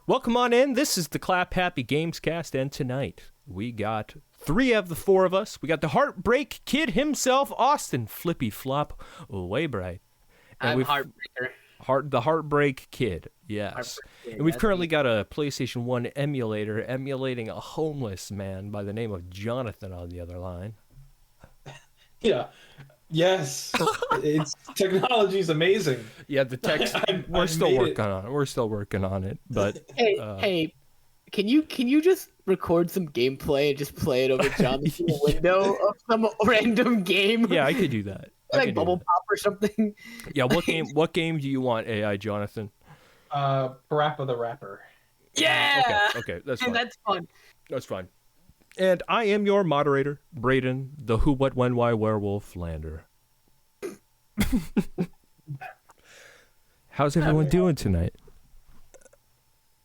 Welcome on in. This is the Clap Happy Gamescast, and tonight we got 3 of the 4 of us. We got the Heartbreak Kid himself, Austin Flippy Flop Waybright. I'm Heartbreaker. The Heartbreak Kid, yes. Heartbreak Kid, and we've currently got a PlayStation 1 emulator emulating a homeless man by the name of Jonathan on the other line. Yeah. Yes. Technology's amazing. Yeah, the text. We're still working on it. We're still working on it. But hey, can you just record some gameplay and just play it over Jonathan's window of some random game? Yeah, I could do that. Like Bubble Pop or something. Yeah, what game do you want, AI Jonathan? Parappa the Rapper. Yeah. Okay, that's fine. That's fun. That's fine. And I am your moderator, Brayden, the Who, What, When, Why Werewolf Lander. How's everyone doing tonight?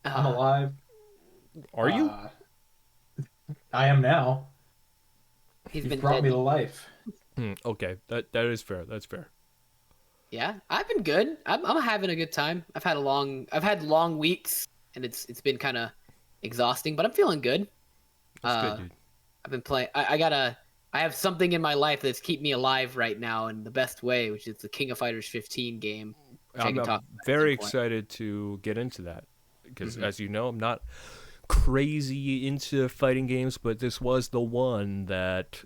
I'm alive. Are you? I am now. He's been brought dead. me to life. Okay, that is fair. That's fair. Yeah, I've been good. I'm having a good time. I've had long weeks, and it's been kind of exhausting, but I'm feeling good. That's good, dude. I've been playing. I have something in my life that's keep me alive right now in the best way, which is the King of Fighters 15 game. I'm very excited to get into that because, as you know, I'm not crazy into fighting games, but this was the one that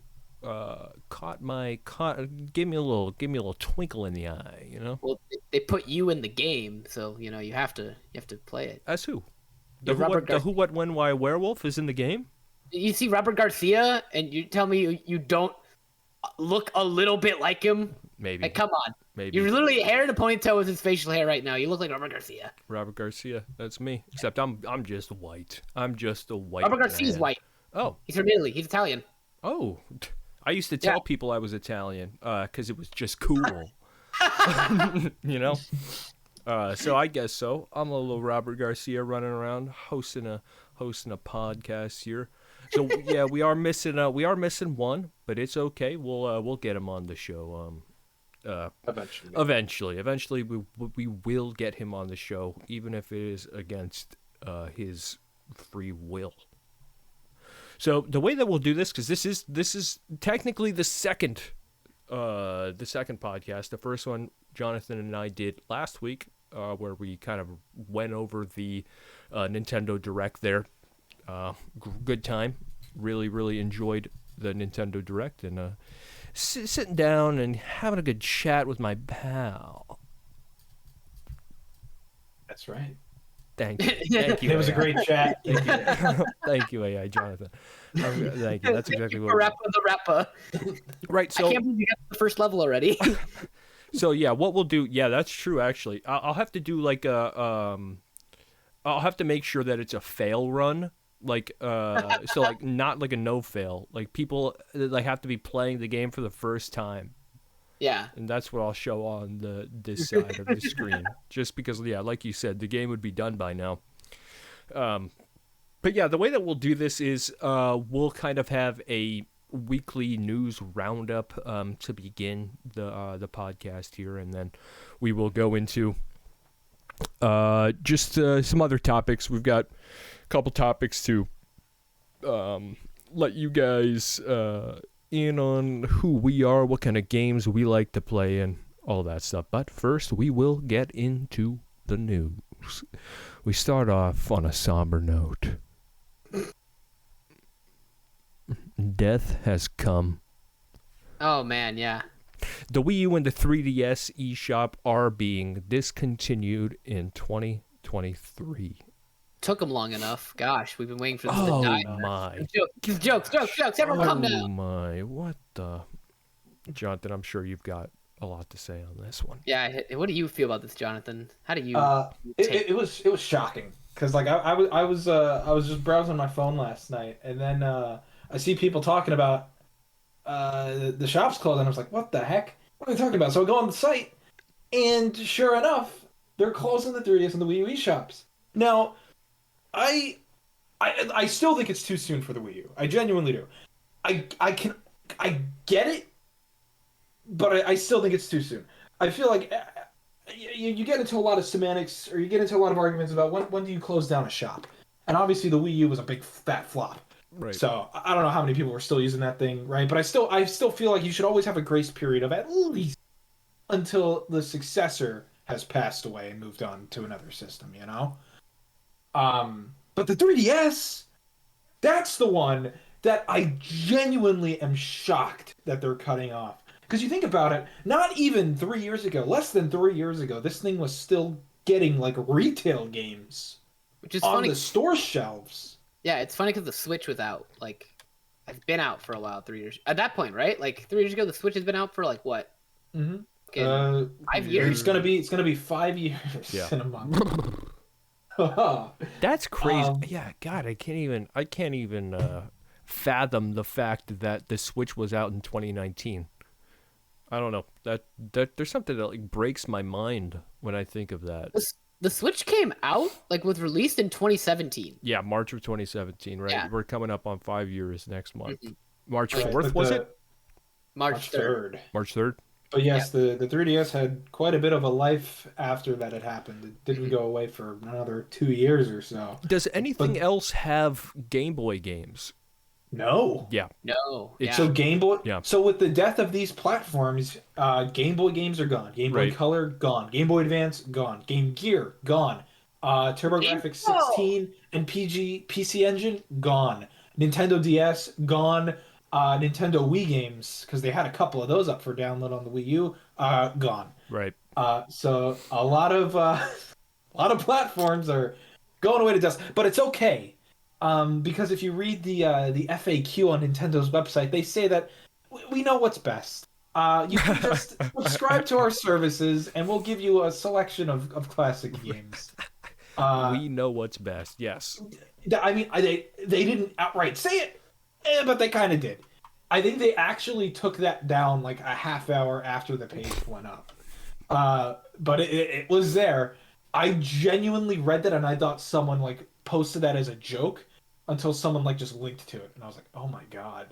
gave me a little twinkle in the eye. You know. Well, they put you in the game, so you know you have to play it. As who? The Who, What, When, Why Werewolf is in the game? You see Robert Garcia, and you tell me you don't look a little bit like him? Maybe. Like, come on. Maybe. You're literally hair in a ponytail with his facial hair right now. You look like Robert Garcia. Robert Garcia, that's me. Except I'm just white. I'm just a white Robert Garcia's man. White. Oh. He's from Italy. He's Italian. Oh. I used to tell people I was Italian because it was just cool. You know? So I guess so. I'm a little Robert Garcia running around hosting a podcast here. So yeah, we are missing one, but it's okay. We'll get him on the show. Eventually, we will get him on the show, even if it is against his free will. So the way that we'll do this, because this is technically the second podcast. The first one Jonathan and I did last week, where we kind of went over the Nintendo Direct there. Good time. Really enjoyed the Nintendo Direct and sitting down and having a good chat with my pal. That's right. Thank you. It was a great chat. Thank you, AI Jonathan. Thank you. That's exactly what. Parappa the Rapper. Right. So I can't believe you got the first level already. So yeah, what we'll do? Yeah, that's true. Actually, I'll have to do like a I'll have to make sure that it's a fail run. Like so like not like a no fail. Like people like have to be playing the game for the first time. Yeah. And that's what I'll show on this side of the screen. Just because, yeah, like you said, the game would be done by now. But yeah, the way that we'll do this is we'll kind of have a weekly news roundup to begin the podcast here, and then we will go into just some other topics. We've got a couple topics to let you guys in on who we are, what kind of games we like to play, and all that stuff. But first, we will get into the news. We start off on a somber note. Death has come. Oh man, yeah. The WiiU and the 3DS eShop are being discontinued in 2023. Took them long enough. Gosh, we've been waiting for this to die. Oh my. Jokes. Everyone calm down. Oh my. What the? Jonathan, I'm sure you've got a lot to say on this one. Yeah. What do you feel about this, Jonathan? How do you? It was shocking because like I was just browsing my phone last night, and then I see people talking about the shop's closed, and I was like, what the heck? What are they talking about? So I go on the site, and sure enough, they're closing the 3DS and the Wii U shops. Now, I still think it's too soon for the Wii U. I genuinely do. I get it, but I still think it's too soon. I feel like you get into a lot of semantics, or you get into a lot of arguments about when do you close down a shop, and obviously the Wii U was a big fat flop. Right. So I don't know how many people were still using that thing, right? But I still feel like you should always have a grace period of at least until the successor has passed away and moved on to another system, you know? But the 3DS, that's the one that I genuinely am shocked that they're cutting off. Because you think about it, not even 3 years ago, less than 3 years ago, this thing was still getting like retail games Which is on funny. the store shelves. Yeah, it's funny because the Switch was out. Like, it's been out for a while, 3 years. At that point, right? Like 3 years ago, the Switch has been out for like what? Mm-hmm. Okay, 5 years. It's gonna be 5 years in a month. That's crazy. Yeah, God, I can't even fathom the fact that the Switch was out in 2019. I don't know. That there's something that like breaks my mind when I think of that. The Switch came out, like, was released in 2017. Yeah, March of 2017, right? Yeah. We're coming up on 5 years next month. Mhm. March Right, 4th, but was it? March 3rd. March 3rd? But yes, the 3DS had quite a bit of a life after that had happened. It didn't go away for another 2 years or so. Does anything else have Game Boy games? No. Yeah. No. It's- So Game Boy. Yeah. So with the death of these platforms, Game Boy games are gone. Game Boy Right. Color gone. Game Boy Advance gone. Game Gear gone. TurboGrafx 16 and PC Engine gone. Nintendo DS gone. Nintendo Wii games, because they had a couple of those up for download on the Wii U, gone. Right. So a lot of platforms are going away to dust, but it's okay. Because if you read the FAQ on Nintendo's website, they say that we know what's best. You can just subscribe to our services, and we'll give you a selection of classic games. We know what's best. Yes. I mean, they didn't outright say it, but they kind of did. I think they actually took that down like a half hour after the page went up. But it was there. I genuinely read that, and I thought someone like posted that as a joke until someone like just linked to it, and I was like, oh my god.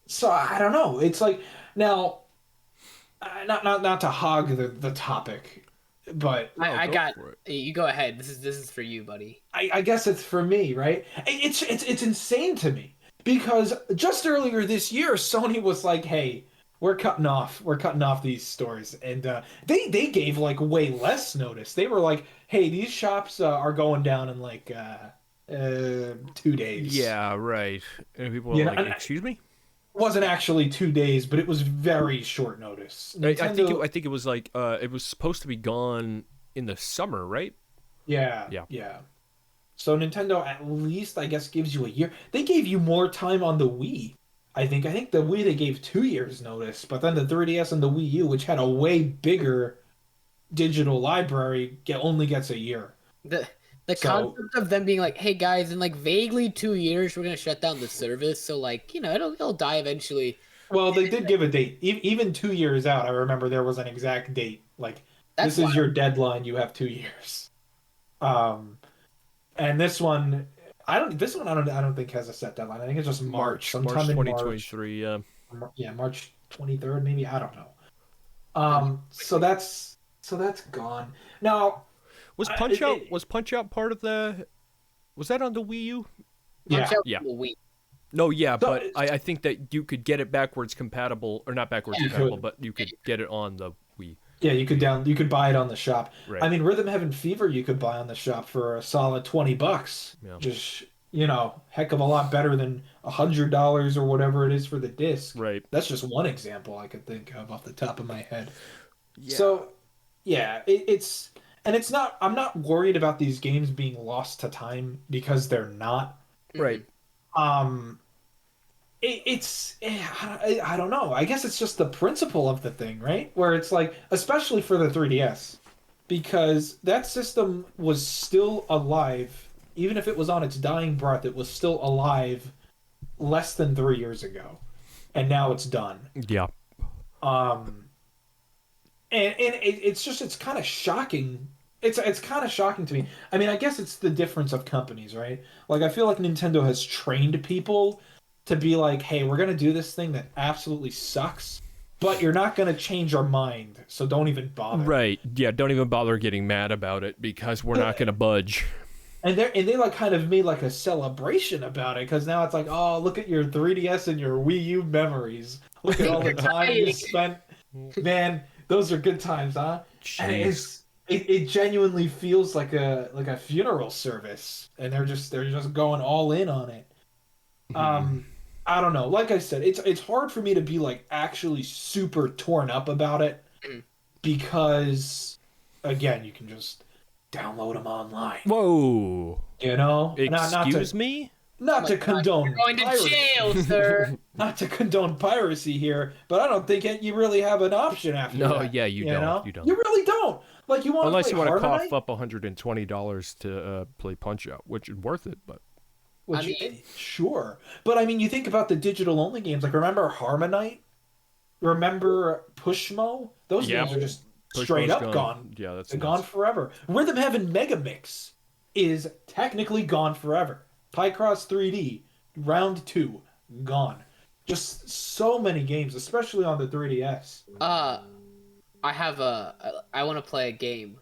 So I don't know. It's like now, not to hog the topic, but I go got. for it. You go ahead. This is for you, buddy. I guess it's for me, right? It's insane to me because just earlier this year, Sony was like, "Hey, we're cutting off these stores," and they gave like way less notice. They were like, "Hey, these shops are going down in like 2 days." Yeah, right. And people were You know, like, and excuse me? It wasn't actually 2 days, but it was very short notice. I think it was like it was supposed to be gone in the summer, right? Yeah. Yeah. So Nintendo at least, I guess, gives you a year. They gave you more time on the Wii. I think the Wii they gave 2 years notice, but then the 3DS and the Wii U, which had a way bigger digital library, only gets a year. The concept of them being like, hey guys, in like vaguely 2 years we're gonna shut down the service, so like, you know, it'll die eventually. Well, they did give a date. Even 2 years out, I remember there was an exact date. Like, this is your deadline. You have 2 years. And this one, I don't think has a set deadline. I think it's just March. Sometime in 2023. Yeah, March 23rd, maybe. I don't know. So that's gone. Now, Was Punch Out part of the? Was that on the Wii U? yeah. Yeah. Wii. No, yeah, So- but I think that you could get it backwards compatible, or not backwards You compatible, could. but you could get it on the Wii. Yeah, you could buy it on the shop. Right. I mean, Rhythm Heaven Fever you could buy on the shop for a solid $20. Yeah. Just, heck of a lot better than $100 or whatever it is for the disc. Right. That's just one example I could think of off the top of my head. Yeah. So, yeah, it's not. I'm not worried about these games being lost to time because they're not. Right. I don't know. I guess it's just the principle of the thing, right? Where it's like, especially for the 3DS, because that system was still alive, even if it was on its dying breath, it was still alive less than 3 years ago, and now it's done. Yeah. And it's kind of shocking. It's kind of shocking to me. I mean, I guess it's the difference of companies, right? Like, I feel like Nintendo has trained people to be like, hey, we're gonna do this thing that absolutely sucks, but you're not gonna change our mind, so don't even bother. Right. Yeah. Don't even bother getting mad about it because we're not gonna budge. And they like kind of made like a celebration about it because now it's like, oh, look at your 3DS and your Wii U memories. Look at all the time you spent. Man, those are good times, huh? And it genuinely feels like a funeral service, and they're just going all in on it. I don't know. Like I said, it's hard for me to be like actually super torn up about it because, again, you can just download them online. Whoa. You know? Excuse me? Not to condone You're going to piracy. jail, sir. Not to condone piracy here, but I don't think you really have an option after that. No, yeah, you don't. Know? You don't. You really don't. Like, you want Unless to you play want to cough Harmonite? up $120 to play Punch-Out, which is worth it, but... Sure. But, I mean, you think about the digital-only games. Like, remember Harmonite? Remember Pushmo? Those games are just straight up gone. Yeah, that's They're gone forever. Rhythm Heaven Megamix is technically gone forever. Picross 3D, Round 2, gone. Just so many games, especially on the 3DS. I want to play a game.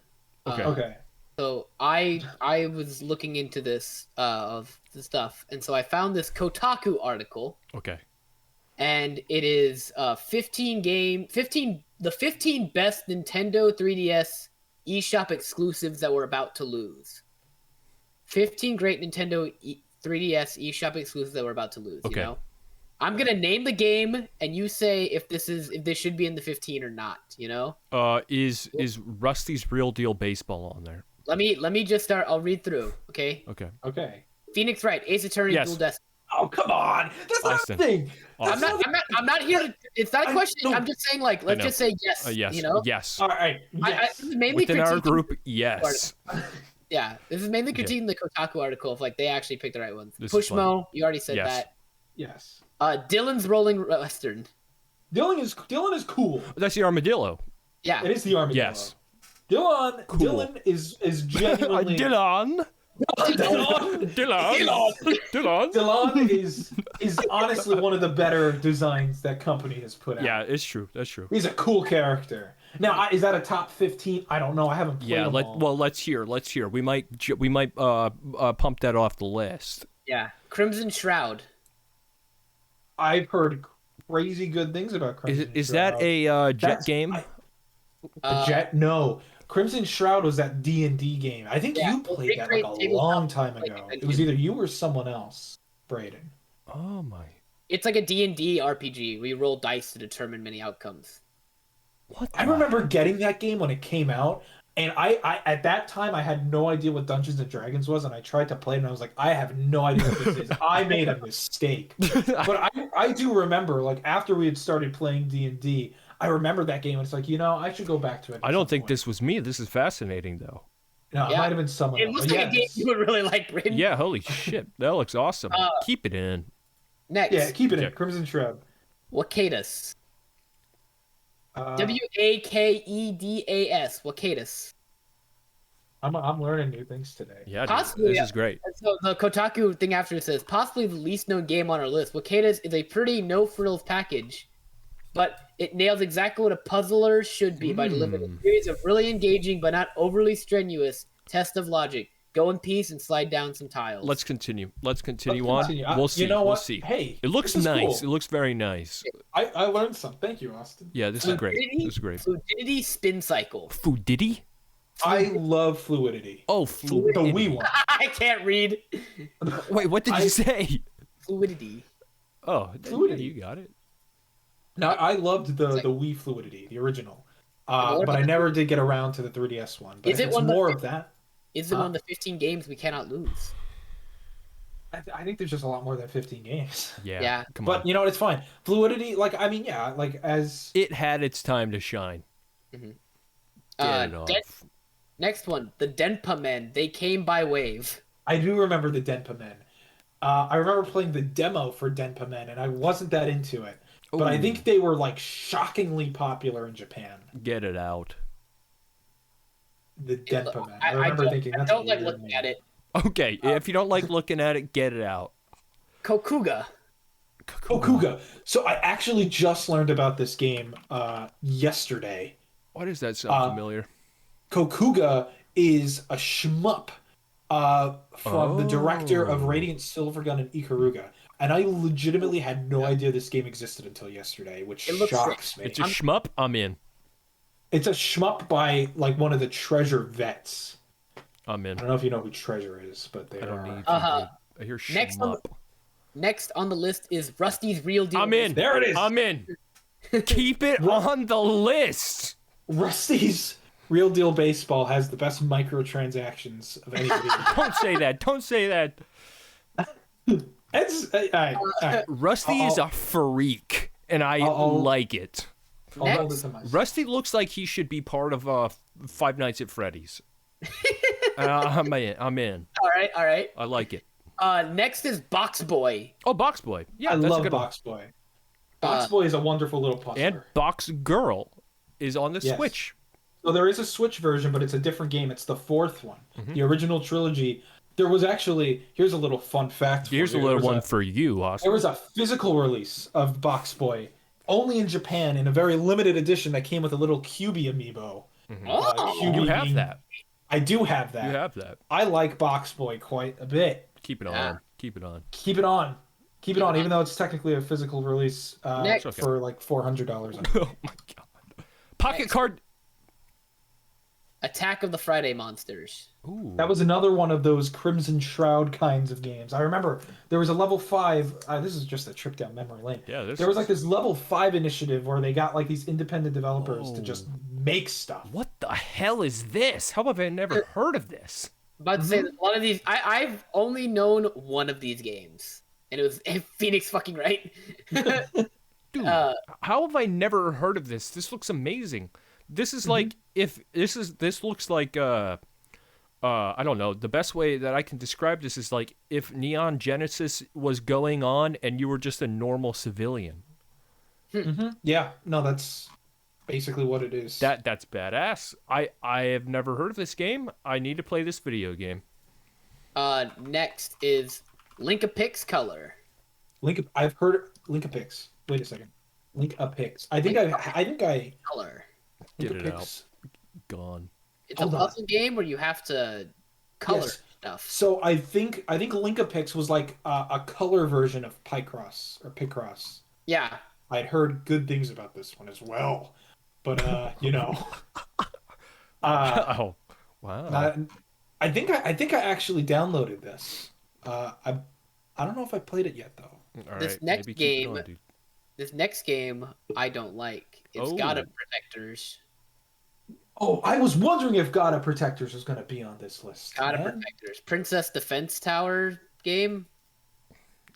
Okay. Okay. So I was looking into this of the stuff, and so I found this Kotaku article, Okay. and it is 15 best Nintendo 3DS eShop exclusives that we're about to lose. 15 great Nintendo 3DS eShop exclusives that we're about to lose. Okay. You know, I'm gonna name the game, and you say if this should be in the 15 or not. You know. Is Rusty's Real Deal Baseball on there? Let me just start. I'll read through. Okay. Okay. Phoenix Wright, Ace Attorney, Yes. Dual Destiny. Oh, come on. That's not Austin. a thing. Austin. I'm not here to. It's not a question. no. I'm just saying, like, let's know. just say yes. Yes. You know. Yes. All right. Yes. This is mainly Within our critiquing- group, yes. Yeah, this is mainly critiquing the Kotaku article of like they actually picked the right ones. This is Pushmo, you already said Yes. that. Yes. Dylan's Rolling Western. Dylan is cool. That's the Armadillo. Yeah. It is the armadillo. Yes. Dylan Cool. Dylan is genuinely Dylan. Dylan. Dylan. Dylan is honestly one of the better designs that company has put out. Yeah, it's true. That's true. He's a cool character. Now, is that a top 15? I don't know. I haven't played Yeah. them all. Let's hear. We might pump that off the list. Yeah. Crimson Shroud. I've heard crazy good things about Crimson Is Shroud. that a Jet That's- game? A Jet? No. Crimson Shroud was that D&D game. I think Yeah, you played that like a tabletop, long time like ago. Adventure. It was either you or someone else, Brayden. Oh my. It's like a D&D RPG where you roll dice to determine many outcomes. What? I remember getting that game when it came out, and I at that time I had no idea what Dungeons and Dragons was, and I tried to play it, and I was like, I have no idea what this is. I made a mistake. But I do remember, like, after we had started playing D&D, I remember that game, and it's like, I should go back to it. I don't think this was me. This is fascinating, though. No, it Yeah. might have been someone It else. looks But like a game you would really like, Brayden. Yeah, holy shit. That looks awesome. Keep it in. Next. Yeah, keep it Yeah. in. Crimson Shroud. Wakedas. Uh, Wakedas. Wakedas. I'm learning new things today. Yeah, dude, Possibly, this yeah. is great. And so the Kotaku thing after it says, possibly the least known game on our list. Wakedas is a pretty no-frills package, but it nails exactly what a puzzler should be by delivering a series of really engaging but not overly strenuous tests of logic. Go in peace and slide down some tiles. Let's continue. Let's continue Let's on. continue. We'll see. You know We'll what? see. Hey, It looks this is nice. cool. It looks very nice. I learned some. Thank you, Austin. Yeah, this is great. This is great. Fluidity Spin Cycle. Foodity? I love fluidity. Oh, The fluidity. Wii one. I can't read. Wait, what did you say? Fluidity. Oh, Fluidity. You got it. Now, I loved the Wii fluidity, the original. But I never did get around to the 3DS one. But Is if it it's one that- more of that, Is it one of the 15 games we cannot lose? I think there's just a lot more than 15 games. Yeah. Yeah. Come But on. you know what? It's fine. Fluidity, as It had its time to shine. Get it off. Next one, the Denpa Men. They came by wave. I do remember the Denpa Men. I remember playing the demo for Denpa Men, and I wasn't that into it. But I Ooh. think they were shockingly popular in Japan. Get it out. The Denpa Men. I I remember don't, thinking I that's don't a like weird looking name. at it. Okay, if you don't like looking at it, get it out. Kokuga. Kokuga. So I actually just learned about this game yesterday. Why does that sound familiar? Kokuga is a shmup from the director of Radiant Silvergun and Ikaruga. And I legitimately had no idea this game existed until yesterday, which shocks me. It's a shmup? I'm in. It's a shmup by like one of the Treasure vets. I'm in. I don't know if you know who Treasure is, but they are. I hear shmup. Next on the list is Rusty's Real Deal. I'm in. There it is. I'm in. Keep it on the list. Rusty's Real Deal Baseball has the best microtransactions of any video. Don't say that. Don't say that. It's, all right. Rusty is a freak, and I like it. Rusty looks like he should be part of Five Nights at Freddy's. I'm in. All right. I like it. Next is Box Boy. Oh, Box Boy. Yeah, I that's love a good Box Boy. Box Boy is a wonderful little puzzler. And Box Girl is on the Switch. So there is a Switch version, but it's a different game. It's the fourth one. The original trilogy. There was actually, here's a little fun fact. Here's a little one for you, Austin. There was a physical release of Box Boy, only in Japan, in a very limited edition that came with a little Cubey amiibo. You have that. I do have that. You have that. I like Box Boy quite a bit. Keep it on. Keep it on. Keep it on. Keep it on, even though it's technically a physical release for like $400. Oh my god. Pocket card. Attack of the Friday Monsters. Ooh. That was another one of those Crimson Shroud kinds of games. I remember there was a level 5. This is just a trip down memory lane. Yeah, there was like this level 5 initiative where they got like these independent developers to just make stuff. What the hell is this? How have I never heard of this? About to say that a lot of these, I've only known one of these games, and it was Phoenix fucking Wright. Dude, how have I never heard of this? This looks amazing. This is like this looks like I don't know. The best way that I can describe this is like if Neon Genesis was going on and you were just a normal civilian. Yeah, no, that's basically what it is. That's badass. I have never heard of this game. I need to play this video game. Next is Link-a-Pix Color. I've heard Link-a-Pix. Wait a second. Link-a-Pix. I think I Color. Get it out. Gone. It's a puzzle game where you have to color stuff. So I think Link-a-Pix was like a color version of Picross or Picross. Yeah. I'd heard good things about this one as well, but you know. Oh, wow. I think I actually downloaded this. I don't know if I played it yet though. All this right, next game. on, This next game I don't like. It's God of Protectors. Oh, I was wondering if God of Protectors was going to be on this list. God of Protectors. Princess Defense Tower game.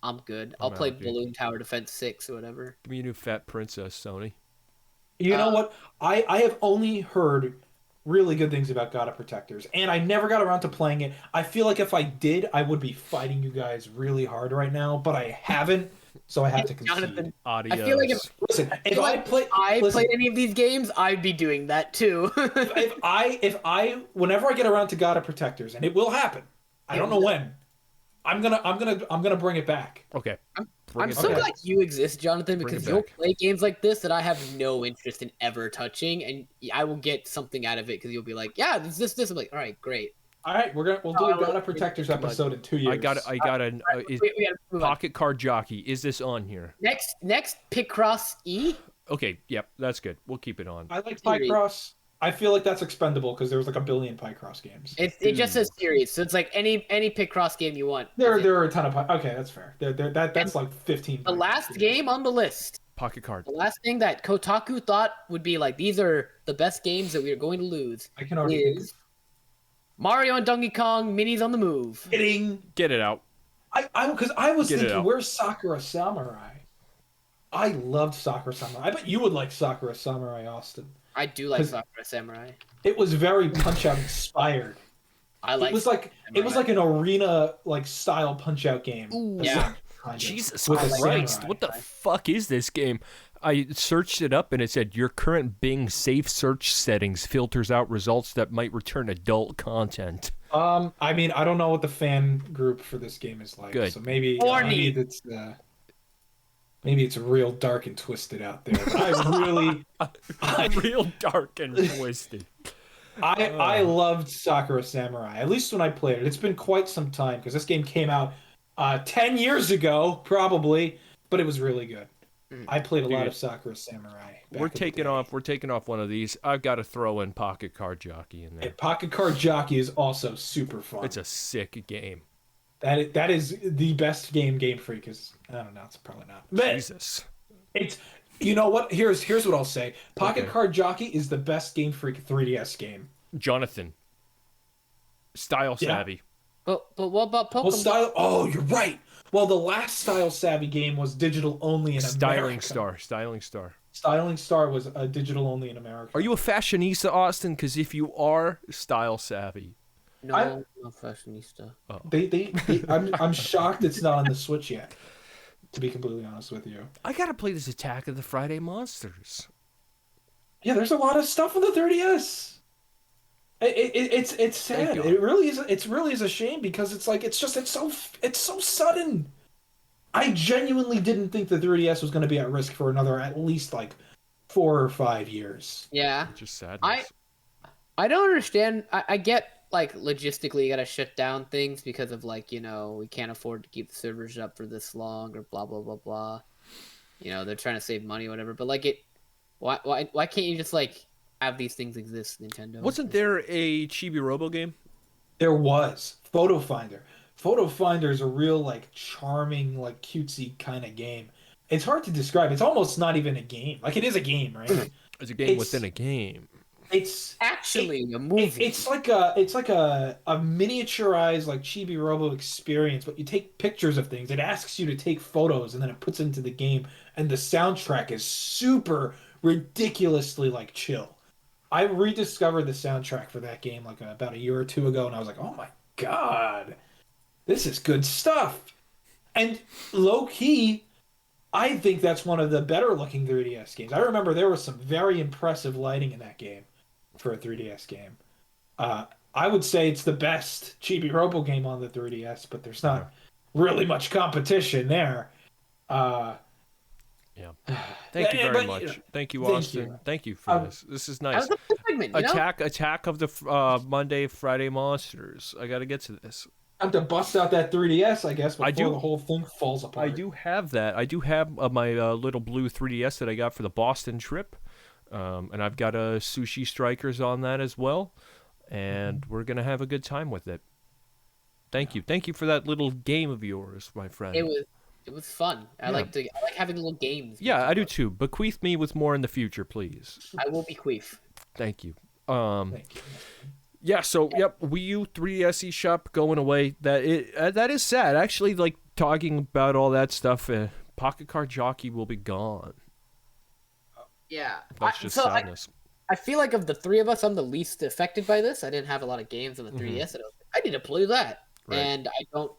I'm good. I'll play Balloon Tower Defense 6 or whatever. Give me a new fat princess, Sony. You know what? I have only heard really good things about God of Protectors, and I never got around to playing it. I feel like if I did, I would be fighting you guys really hard right now, but I haven't. So I have to concede. Jonathan, Adios. I feel like if I played any of these games, I'd be doing that too. Whenever I get around to God of Protectors, and it will happen, I don't know when, I'm gonna bring it back. Okay. I'm so glad you exist, Jonathan, because you'll play games like this that I have no interest in ever touching, and I will get something out of it because you'll be like, yeah, this. I'm like, all right, great. All right, we'll do a God of Protectors episode in 2 years. I got a Pocket Card Jockey. Is this on here? Next, Picross E. Okay, yep, that's good. We'll keep it on. I like Picross. I feel like that's expendable because there was like a billion Picross games. It just says series, so it's like any Picross game you want. There are a ton of okay, that's fair. That's like 15. The last game on the list. Pocket Card. The last thing that Kotaku thought would be like these are the best games that we are going to lose. I can already think of Mario and Donkey Kong Minis on the Move. Get it out. Because I was thinking, where's Sakura Samurai? I loved Sakura Samurai. I bet you would like Sakura Samurai, Austin. I do like Sakura Samurai. It was very Punch-Out inspired. It was like an arena style Punch-Out game. Ooh, yeah. Jesus Christ! What the fuck is this game? I searched it up and it said your current Bing safe search settings filters out results that might return adult content. I mean, I don't know what the fan group for this game is like. Good. So maybe it's Maybe it's real dark and twisted out there. But I real dark and twisted. I loved Sakura Samurai. At least when I played it. It's been quite some time because this game came out 10 years ago, probably, but it was really good. I played a lot of Sakura Samurai. We're taking off one of these. I've got to throw in Pocket Card Jockey in there. And Pocket Card Jockey is also super fun. It's a sick game. That is the best Game Freak is. I don't know. It's probably not. But Jesus. It's you know what? Here's what I'll say. Pocket Card Jockey is the best Game Freak 3DS game. Jonathan. Style savvy. But what about Pokemon? Well, style. Oh, you're right. Well, the last Style savvy game was digital only in America. Styling Star. Styling Star was digital only in America. Are you a fashionista, Austin? Because if you are, style savvy. No, I'm not fashionista. Oh. I'm shocked it's not on the Switch yet. To be completely honest with you, I gotta play this Attack of the Friday Monsters. Yeah, there's a lot of stuff on the 3DS. It's sad. It really is. It really is a shame because it's so sudden. I genuinely didn't think the 3DS was going to be at risk for another at least 4 or 5 years. Yeah, it's just sadness. I don't understand. I get logistically you got to shut down things because of we can't afford to keep the servers up for this long or blah blah blah blah. They're trying to save money or whatever. But why can't you just have these things exist, Nintendo? Wasn't there a Chibi Robo game? There was Photo Finder. Photo Finder is a real charming cutesy kind of game. It's hard to describe. It's almost not even a game. It is a game, right? It's a game within a game. It's actually a movie. It's like a miniaturized Chibi Robo experience, but you take pictures of things. It asks you to take photos and then it puts into the game, and the soundtrack is super ridiculously chill. I rediscovered the soundtrack for that game about a year or two ago, and I was like, oh my god, this is good stuff. And low key, I think that's one of the better looking 3DS games. I remember there was some very impressive lighting in that game for a 3DS game. I would say it's the best Chibi Robo game on the 3DS, but there's not really much competition there. Yeah. Thank you very much. Thank you, Austin. Thank you for this. This is nice. Segment, Attack of the Monday Friday Monsters. I got to get to this. I have to bust out that 3DS, I guess, before the whole thing falls apart. I do have that. I do have my little blue 3DS that I got for the Boston trip, and I've got a Sushi Strikers on that as well, and we're gonna have a good time with it. Thank you for that little game of yours, my friend. It was fun. I like having little games. Yeah, I do too. Bequeath me with more in the future, please. I will bequeath. Thank you. Thank you. Yeah, so Wii U 3DS eShop going away. That is sad. Actually, talking about all that stuff, Pocket Card Jockey will be gone. Yeah, that's just sadness. I feel like of the three of us, I'm the least affected by this. I didn't have a lot of games on the 3DS, and I need to play that. Right. And I don't.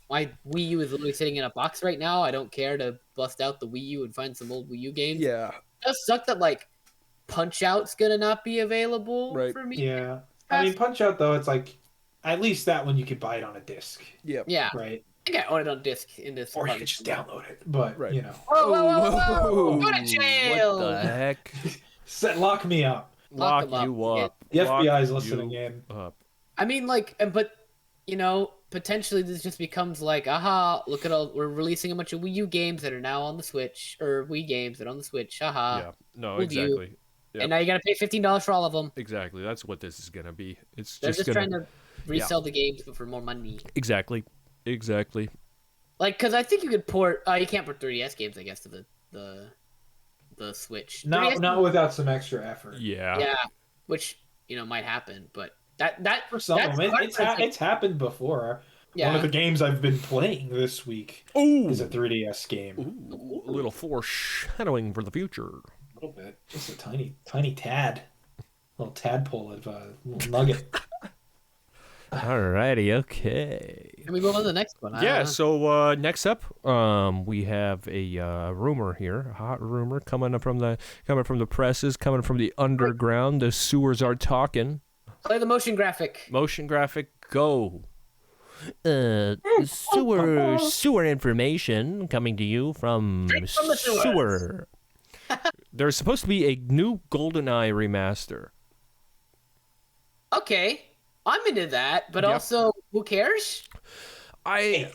My Wii U is literally sitting in a box right now. I don't care to bust out the Wii U and find some old Wii U games. Yeah, it does suck that Punch Out's gonna not be available for me. Yeah. I mean, Punch Out, though, it's at least that one you could buy it on a disc. Yep. Yeah. Right. I think I own it on disc in this. Or you could just download it. But, Whoa. Go to jail. What the heck? Lock me up. Lock you up. The FBI is listening in. I mean, but, potentially this just becomes aha, look at all, we're releasing a bunch of Wii U games that are now on the Switch, or Wii games that are on the Switch. Aha. Yeah. No, exactly. Yep. And now you got to pay $15 for all of them. Exactly. That's what this is going to be. They're just trying to resell the games, but for more money. Exactly. Because I think you could port. You can't port 3DS games, I guess, to the Switch. Not without some extra effort. Yeah. Yeah. Which might happen, but that for some of them, it's happened before. Yeah. One of the games I've been playing this week is a 3DS game. Ooh, a little foreshadowing for the future. A little bit, just a tiny tad, little tadpole of a little nugget. Alrighty, okay. Can we move on to the next one? So next up, we have a rumor here, a hot rumor coming from the presses, coming from the underground. The sewers are talking. Play the motion graphic. Motion graphic, go. Sewer information coming to you from Straight from the sewers. sewer. There's supposed to be a new GoldenEye remaster. Okay, I'm into that, but also, who cares? I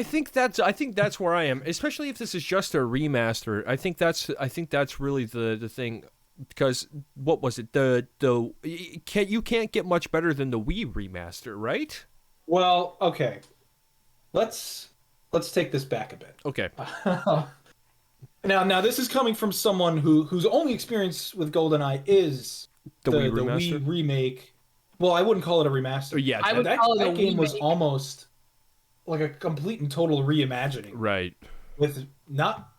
think that's where I am, especially if this is just a remaster. I think that's really the thing, because what was it? You can't get much better than the Wii remaster, right? Well, okay. Let's take this back a bit. Okay. Now this is coming from someone whose only experience with GoldenEye is the Wii remake. Well, I wouldn't call it a remaster. Yeah, I would call it that a game was remake. almost like a complete and total reimagining. Right. With not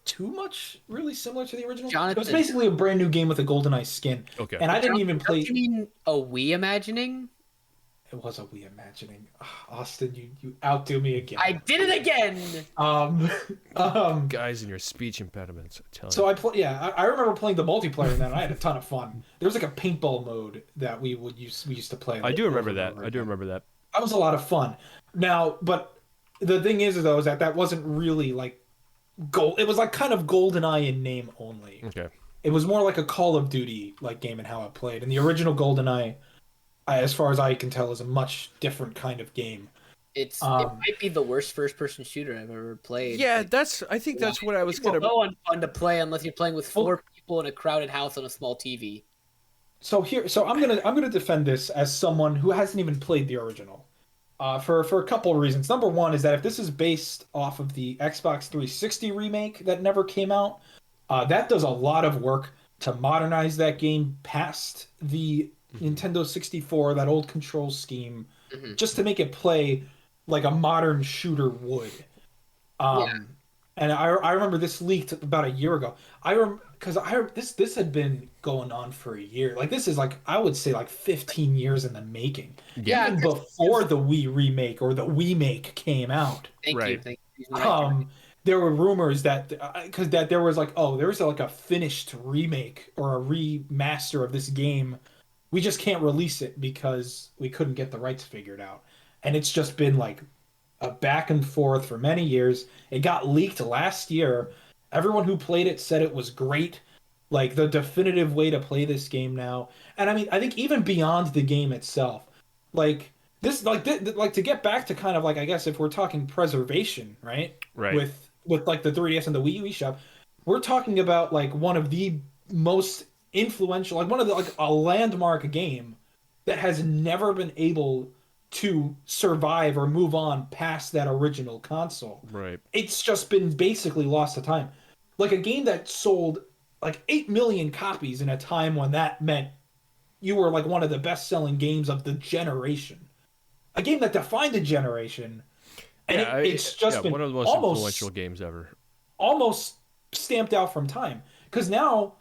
too much really similar to the original. Jonathan, it was basically a brand new game with a GoldenEye skin. Okay. And I didn't even play. Don't you mean a Wii imagining? It was a Wii imagining. Austin, you outdo me again. I did it again. Guys and your speech impediments, I tell you. So I remember playing the multiplayer in that, and I had a ton of fun. There was like a paintball mode that we used to play. I do remember that. That was a lot of fun. Now, but the thing is though, is that wasn't really like gold. It was like kind of GoldenEye in name only. Okay. It was more like a Call of Duty like game and how it played. And the original GoldenEye, as far as I can tell, is a much different kind of game. It might be the worst first-person shooter I've ever played. Yeah, I think that's what I was gonna. No one fun to play unless you're playing with 4 people in a crowded house on a small TV. So I'm gonna defend this as someone who hasn't even played the original, for a couple of reasons. Number one is that if this is based off of the Xbox 360 remake that never came out, that does a lot of work to modernize that game past the Nintendo 64, that old control scheme, just to make it play like a modern shooter would. And I remember this leaked about a year ago. This had been going on for a year. Like this is like, I would say like 15 years in the making. Yeah, even before the Wii remake or the Wii make came out. Thank you. There were rumors that there was like, there's like a finished remake or a remaster of this game. We just can't release it because we couldn't get the rights figured out. And it's just been like a back and forth for many years. It got leaked last year. Everyone who played it said it was great, like the definitive way to play this game now. And I mean, I think even beyond the game itself, like this, like to get back to kind of like, I guess if we're talking preservation, right? With like the 3DS and the WiiU eShop, we're talking about like one of the most influential, like one of the like a landmark game that has never been able to survive or move on past that original console. Right. It's just been basically lost to time. Like a game that sold like 8 million copies in a time when that meant you were like one of the best-selling games of the generation. A game that defined a generation. And it's just been one of the most influential games ever. Almost stamped out from time. Because now,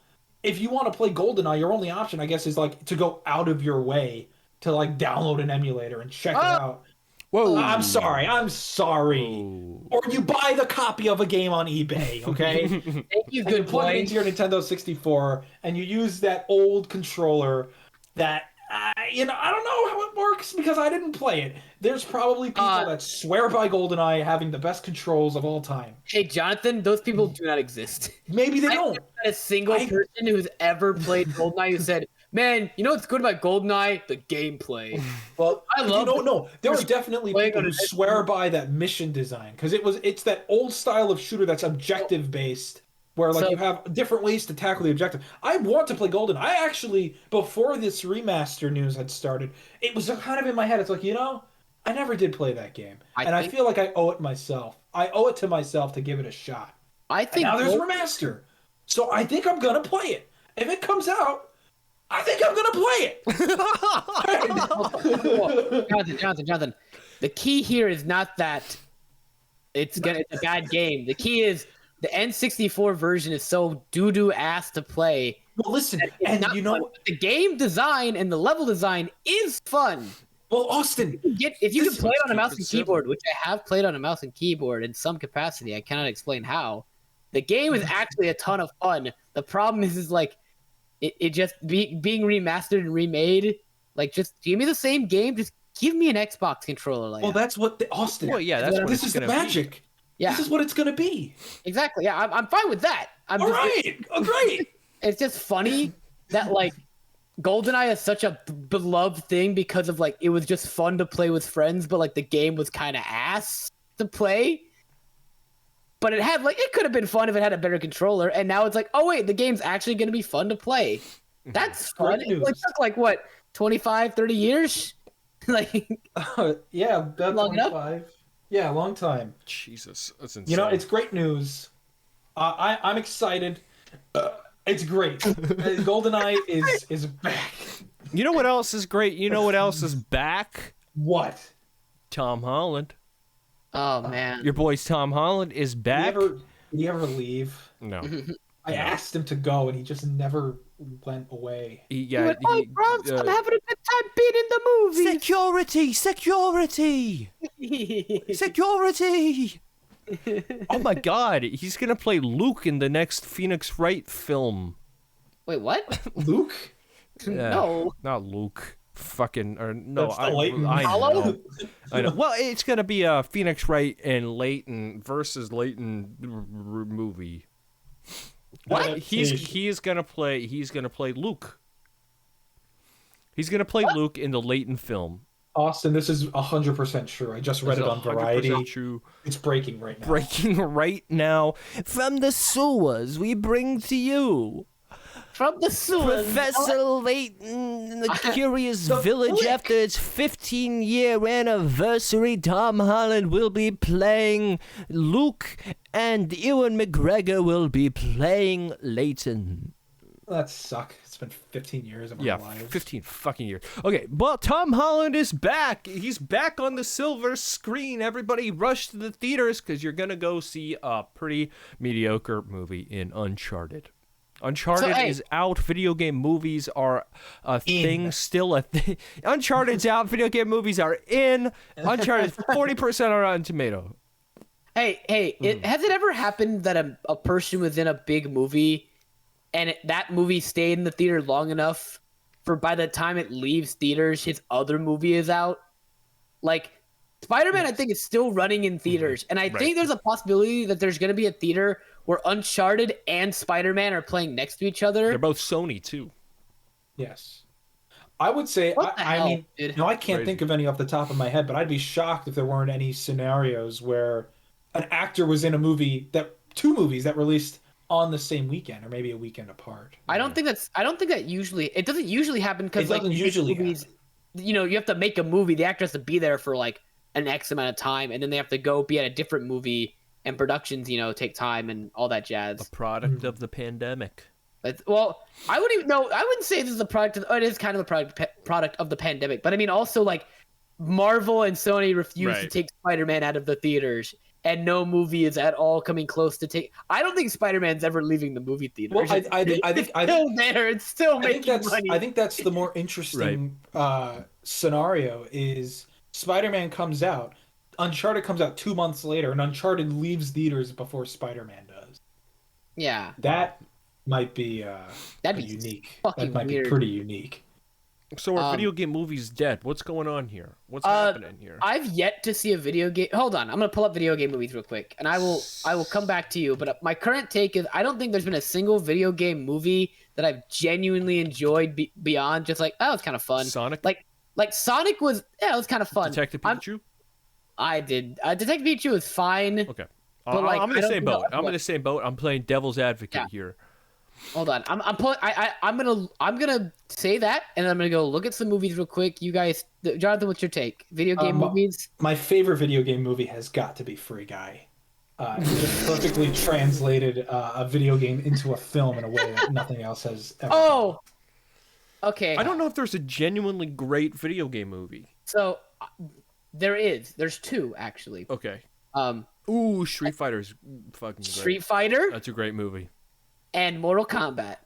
if you want to play GoldenEye, your only option, I guess, is like to go out of your way to like download an emulator and check it out. Whoa! I'm sorry. Whoa. Or you buy the copy of a game on eBay, okay? Thank you, and you good plug it boy. into your Nintendo 64, and you use that old controller that I don't know how it works because I didn't play it. There's probably people that swear by GoldenEye having the best controls of all time. Hey, Jonathan, those people do not exist. Maybe they I don't. haven't met a single person who's ever played GoldenEye who said, "Man, you know what's good about GoldenEye? The gameplay." Well, I love no. There are definitely people who swear by that mission design because it's that old style of shooter that's objective based, where like you have different ways to tackle the objective. I want to play GoldenEye. I actually, before this remaster news had started, it was kind of in my head. It's like, I never did play that game, I feel like I owe it myself. I owe it to myself to give it a shot. I think now there's a remaster, so I think I'm gonna play it. If it comes out, I think I'm gonna play it. Jonathan. The key here is not that it's a bad game. The key is the N64 version is so doo-doo ass to play. Well, listen, and the game design and the level design is fun. Well, Austin, if you can play it on a mouse and keyboard, which I have played on a mouse and keyboard in some capacity, I cannot explain how. The game is actually a ton of fun. The problem is like it just being remastered and remade. Like, just give me the same game, just give me an Xbox controller like Well, that. that's what Austin. Well, yeah, that's what this it's is the gonna be. magic. Yeah, This is what it's gonna be. exactly. Yeah, I'm fine with that. All right, great. It's just funny that like GoldenEye is such a beloved thing because of like it was just fun to play with friends, but like the game was kind of ass to play. But it had like it could have been fun if it had a better controller, and now it's like, oh wait, the game's actually going to be fun to play. That's fun. It took like what 25, 30 years, like Yeah, about Long enough? 25. Yeah, long time. Jesus, that's insane. You know, it's great news. I'm excited. It's great. GoldenEye is back. You know what else is great? You know what else is back? What? Tom Holland. oh man. Your boy's Tom Holland is back. Did he ever leave? No. I asked him to go, and he just never went away. He, He went, "Oh, Bronx, I'm having a good time being in the movie." security, security, security. Oh my God, he's gonna play Luke in the next Phoenix Wright film. Wait, what? Luke? Yeah, No. not Luke. Fucking or no, That's the I Leighton. know. Hollow? I know. Well, it's gonna be a Phoenix Wright and Leighton versus Leighton movie. What? He's gonna play Luke. He's gonna play Luke in the Leighton film. Austin, this is 100% true. I just read it on 100% Variety. True. It's breaking right now. Breaking right now from the sewers, we bring to you From the sewers. Professor Layton in the Curious The Village. flick. After its 15-year anniversary, Tom Holland will be playing Luke, and Ewan McGregor will be playing Layton. That suck. It's been 15 years of our Yeah, lives. 15 fucking years. Okay, well, Tom Holland is back. He's back on the silver screen. Everybody rush to the theaters because you're going to go see a pretty mediocre movie in Uncharted. Uncharted is out. Video game movies are a thing, still a thing. Uncharted's out. Video game movies are in. Uncharted is 40% on Rotten Tomato. Hey, has it ever happened that a person was in a big movie and that movie stayed in the theater long enough for by the time it leaves theaters, his other movie is out? Like, Spider-Man, I think, is still running in theaters. And I think there's a possibility that there's going to be a theater where Uncharted and Spider-Man are playing next to each other. They're both Sony, too. Yes. I would say, What the hell, dude? I can't think of any off the top of my head, but I'd be shocked if there weren't any scenarios where an actor was in a movie two movies that released on the same weekend or maybe a weekend apart. I don't think that usually it doesn't usually happen because It like doesn't usually movies, you know, you have to make a movie. The actor has to be there for like an X amount of time, and then they have to go be at a different movie, and productions, you know, take time and all that jazz. A product of the pandemic. Well, I wouldn't say this is a product. It is kind of a product of the pandemic, but I mean also like Marvel and Sony refused to take Spider-Man out of the theaters. And no movie is at all coming close to take. I don't think Spider-Man's ever leaving the movie theater. Well, I think it's still there. It's still making money. I think that's the more interesting scenario. Is Spider-Man comes out, Uncharted comes out 2 months later, and Uncharted leaves theaters before Spider-Man does. Yeah, that might be that'd be unique. fucking That might weird. be pretty unique. So are video game movies dead? What's going on here? What's happening here? I've yet to see a video game. Hold on, I'm gonna pull up video game movies real quick, and I will come back to you. But my current take is I don't think there's been a single video game movie that I've genuinely enjoyed beyond just like, oh, it's kind of fun. Sonic? Like Sonic was, yeah, it was kind of fun. Detective Pikachu? I did. Detective Pikachu was fine. Okay. But, like, I'm in I the don't same know, boat. I'm in the same boat. I'm playing devil's advocate here. Hold on, I'm gonna say that, and I'm gonna go look at some movies real quick. You guys, Jonathan, what's your take? Video game movies? My favorite video game movie has got to be Free Guy. It just perfectly translated a video game into a film in a way that nothing else has ever. Oh, okay. I don't know if there's a genuinely great video game movie. So there's two actually. Okay. Ooh, Street Fighter's fucking great. Street Fighter That's a great movie. and Mortal Kombat.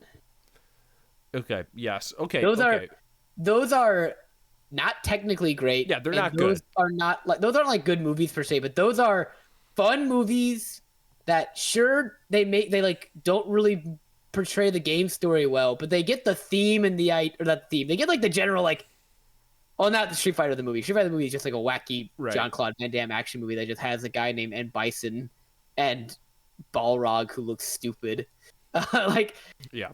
Okay. Yes. Okay. Those are not technically great. Yeah, they're not those good. Those aren't like good movies per se, but those are fun movies that sure they like don't really portray the game story well, but they get the theme and they get like the general like Oh, not the Street Fighter the movie. Street Fighter the movie is just like a wacky Right. Jean-Claude Van Damme action movie that just has a guy named N. Bison and Balrog who looks stupid. Yeah.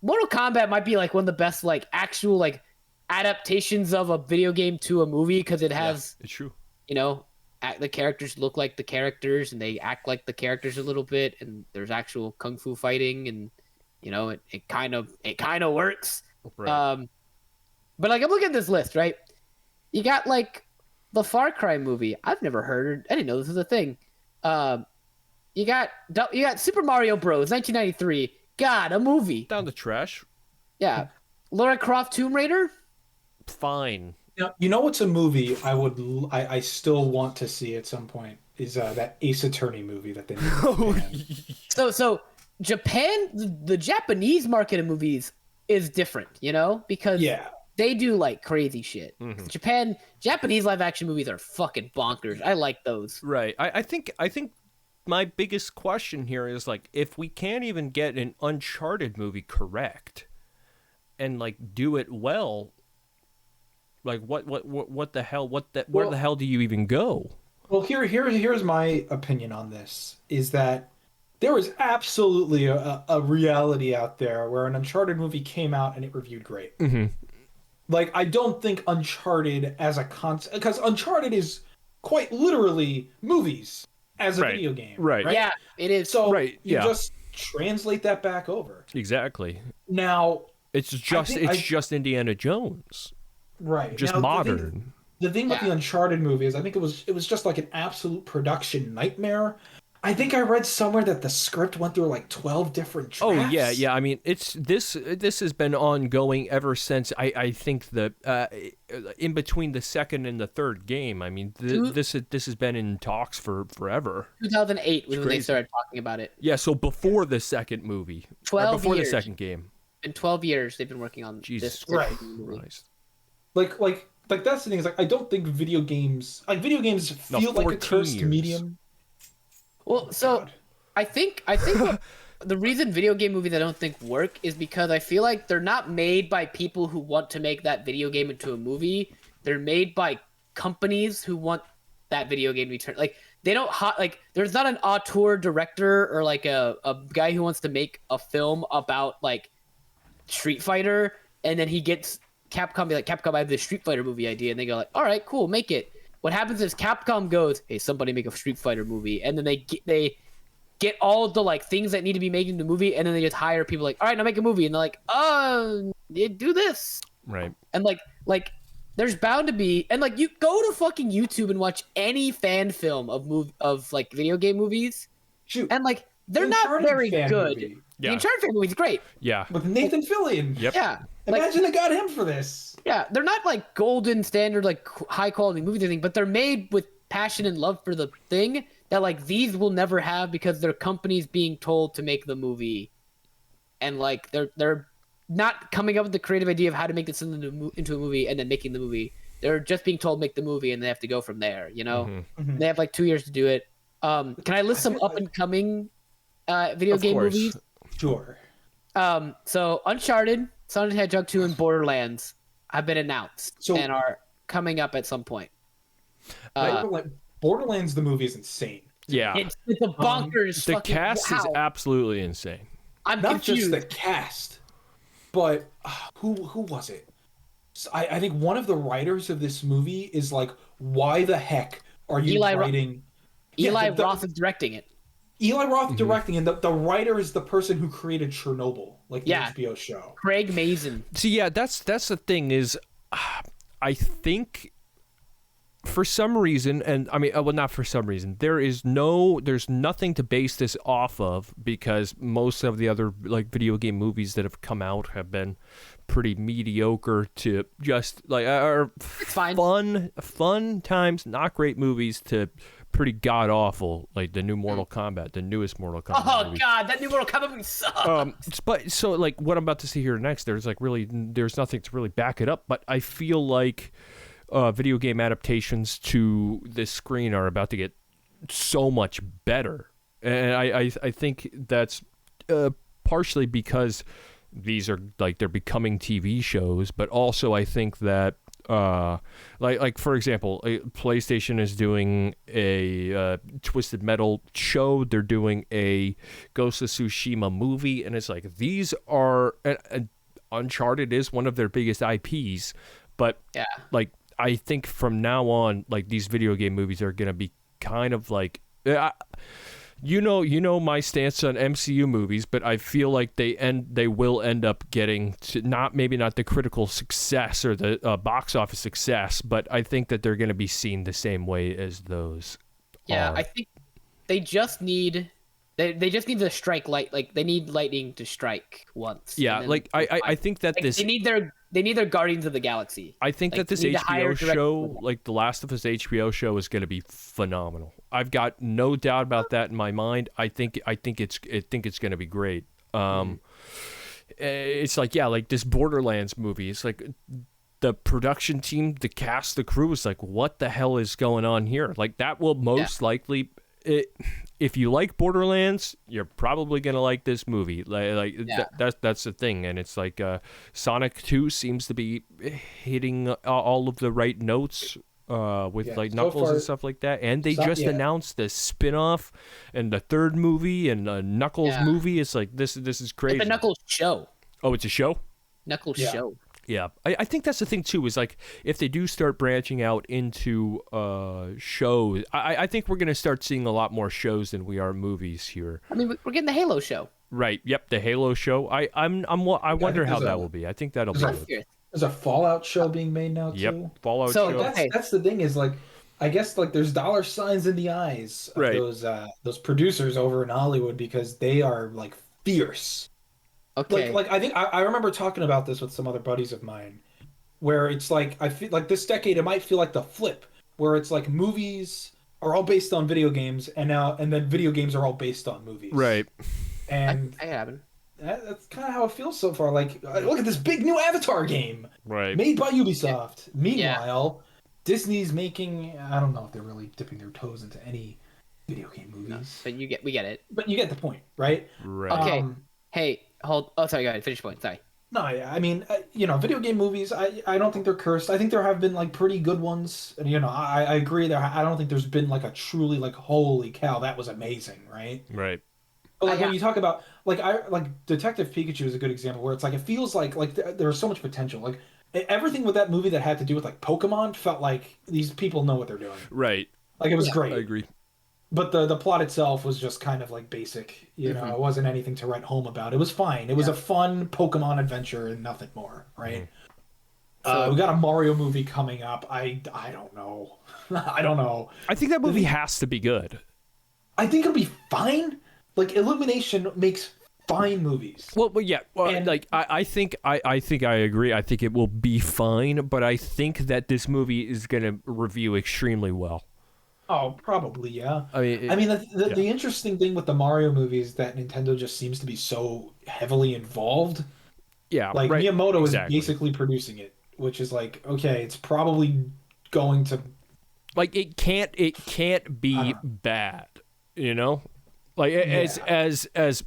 Mortal Kombat might be like one of the best like actual like adaptations of a video game to a movie because it has It's true. The characters look like the characters and they act like the characters a little bit, and there's actual kung fu fighting, and it kind of works. Right. But like I'm looking at this list, right? You got like the Far Cry movie. I've never heard. I didn't know this was a thing. You got Super Mario Bros. 1993. God, a movie. Down the trash. Yeah. Lara Croft Tomb Raider. Fine. You know what's a movie I still want to see at some point is that Ace Attorney movie that they made. So Japan, the Japanese market of movies is different, because they do like crazy shit. Mm-hmm. Japanese live action movies are fucking bonkers. I like those. Right. I think my biggest question here is like if we can't even get an Uncharted movie correct and like do it well. Like what the hell? Where the hell do you even go? Well, here's my opinion on this: is that there is absolutely a reality out there where an Uncharted movie came out and it reviewed great. Mm-hmm. Like I don't think Uncharted as a concept, because Uncharted is quite literally movies as a video game. Right. Yeah, it is. So you just translate that back over. Exactly. Now it's just Indiana Jones. Right. Just now, modern. The thing with the Uncharted movie is I think it was just like an absolute production nightmare. I think I read somewhere that the script went through like 12 different drafts. Oh yeah. I mean, this has been ongoing ever since I think the in between the second and the third game. I mean, this has been in talks for forever. 2008 was when they started talking about it. Yeah, so before the second movie, 12 before years. the second game. In 12 years, they've been working on Jesus this. Christ. Like that's the thing is like I don't think video games feel like a cursed medium. Well, so I think the reason video game movies I don't think work is because I feel like they're not made by people who want to make that video game into a movie. They're made by companies who want that video game to be turned. Like they don't there's not an auteur director or like a guy who wants to make a film about like Street Fighter, and then he gets Capcom be like, Capcom, I have this Street Fighter movie idea, and they go like, all right, cool, make it. What happens is Capcom goes, hey, somebody make a Street Fighter movie, and then they get all the like things that need to be made in the movie, and then they just hire people like, all right, now make a movie, and they're like, you do this, right? And like there's bound to be, and like you go to fucking YouTube and watch any fan film of like video game movies, shoot, and like they're not very good. Movie. The Uncharted fan movie is great. Yeah, with Nathan Fillion. Yep. Yeah. Imagine they got him for this. Yeah, they're not like golden standard, like high quality movies or anything, but they're made with passion and love for the thing that like these will never have because they're companies being told to make the movie, and like they're not coming up with the creative idea of how to make this into a movie and then making the movie. They're just being told make the movie and they have to go from there. Mm-hmm. They have like 2 years to do it. Can I list some up and coming video game movies? Sure. So Uncharted, Sonic the Hedgehog 2, and Borderlands have been announced and are coming up at some point. Borderlands the movie is insane. Yeah, it's a bonkers. The cast is absolutely insane. I'm not confused. just the cast, but who was it? So I think one of the writers of this movie is like, why the heck are you writing? Eli Roth is directing it. Eli Roth directing, and the writer is the person who created Chernobyl, like the HBO show. Craig Mazin. See, yeah, that's the thing is, I think for some reason, and I mean, well, not for some reason, there's nothing to base this off of because most of the other like video game movies that have come out have been pretty mediocre to just like are fun times, not great movies to pretty god awful, like the new Mortal Kombat, the newest Mortal Kombat movie. God, that new Mortal Kombat movie sucks. But so like what I'm about to see here next, there's nothing to really back it up. But I feel like video game adaptations to this screen are about to get so much better, and I think that's partially because these are like they're becoming TV shows, but also I think that Like for example, PlayStation is doing a Twisted Metal show. They're doing a Ghost of Tsushima movie, and it's like these are Uncharted is one of their biggest IPs, but like I think from now on, like these video game movies are gonna be kind of like. You know my stance on MCU movies, but I feel like they will end up getting to maybe not the critical success or the box office success, but I think that they're going to be seen the same way as those. Yeah, are. I think they just need they just need to strike light. Like they need lightning to strike once. Yeah, like I think that like, this they need their Guardians of the Galaxy. I think like, that this they need to hire HBO directors show, for like the Last of Us HBO show, is going to be phenomenal. I've got no doubt about that in my mind. I think it's going to be great. It's like like this Borderlands movie. It's like the production team, the cast, the crew is like, what the hell is going on here? Like that will most likely. If you like Borderlands, you're probably gonna like this movie. That's the thing, and it's like Sonic 2 seems to be hitting all of the right notes with like Knuckles and stuff like that. And they just announced the spin-off and the third movie and a Knuckles movie. It's like this is crazy. It's a Knuckles show. Oh, it's a show? Knuckles show. Yeah, I think that's the thing too. Is like if they do start branching out into shows, I think we're gonna start seeing a lot more shows than we are movies here. I mean, we're getting the Halo show. Right. Yep. The Halo show. I wonder how that will be. I think that'll be good. There's a Fallout show being made now too. Yep. Fallout show. That's the thing is like, I guess like there's dollar signs in the eyes of those producers over in Hollywood because they are like fierce. Okay. Like I think I remember talking about this with some other buddies of mine, where it's like I feel like this decade it might feel like the flip, where it's like movies are all based on video games, and then video games are all based on movies. Right. And that happen. That's kind of how it feels so far. Like look at this big new Avatar game, made by Ubisoft. Meanwhile, Disney's making I don't know if they're really dipping their toes into any video game movies, No, but we get it. But you get the point, right? Right. Okay. Hey. Hold. Oh, sorry. Go ahead. Finish point. Sorry. No, I mean, video game movies. I don't think they're cursed. I think there have been like pretty good ones, and I agree there. I don't think there's been like a truly like holy cow that was amazing, right? Right. But like when you talk about like Detective Pikachu is a good example where it's like it feels like there's so much potential. Like everything with that movie that had to do with like Pokemon felt like these people know what they're doing. Right. Like it was great. I agree. But the plot itself was just kind of like basic, It wasn't anything to write home about. It was fine. It was a fun Pokemon adventure and nothing more, right? We got a Mario movie coming up. I don't know. I don't know. I think that movie has to be good. I think it'll be fine. Like Illumination makes fine movies. Well, yeah. Well, like I think I agree. I think it will be fine, but I think that this movie is going to review extremely well. Oh, probably, yeah. I mean, the interesting thing with the Mario movies is that Nintendo just seems to be so heavily involved. Yeah, like Miyamoto is basically producing it, which is like, okay, it's probably going to like it can't be bad, like as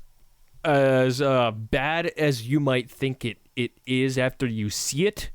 bad as you might think it is after you see it.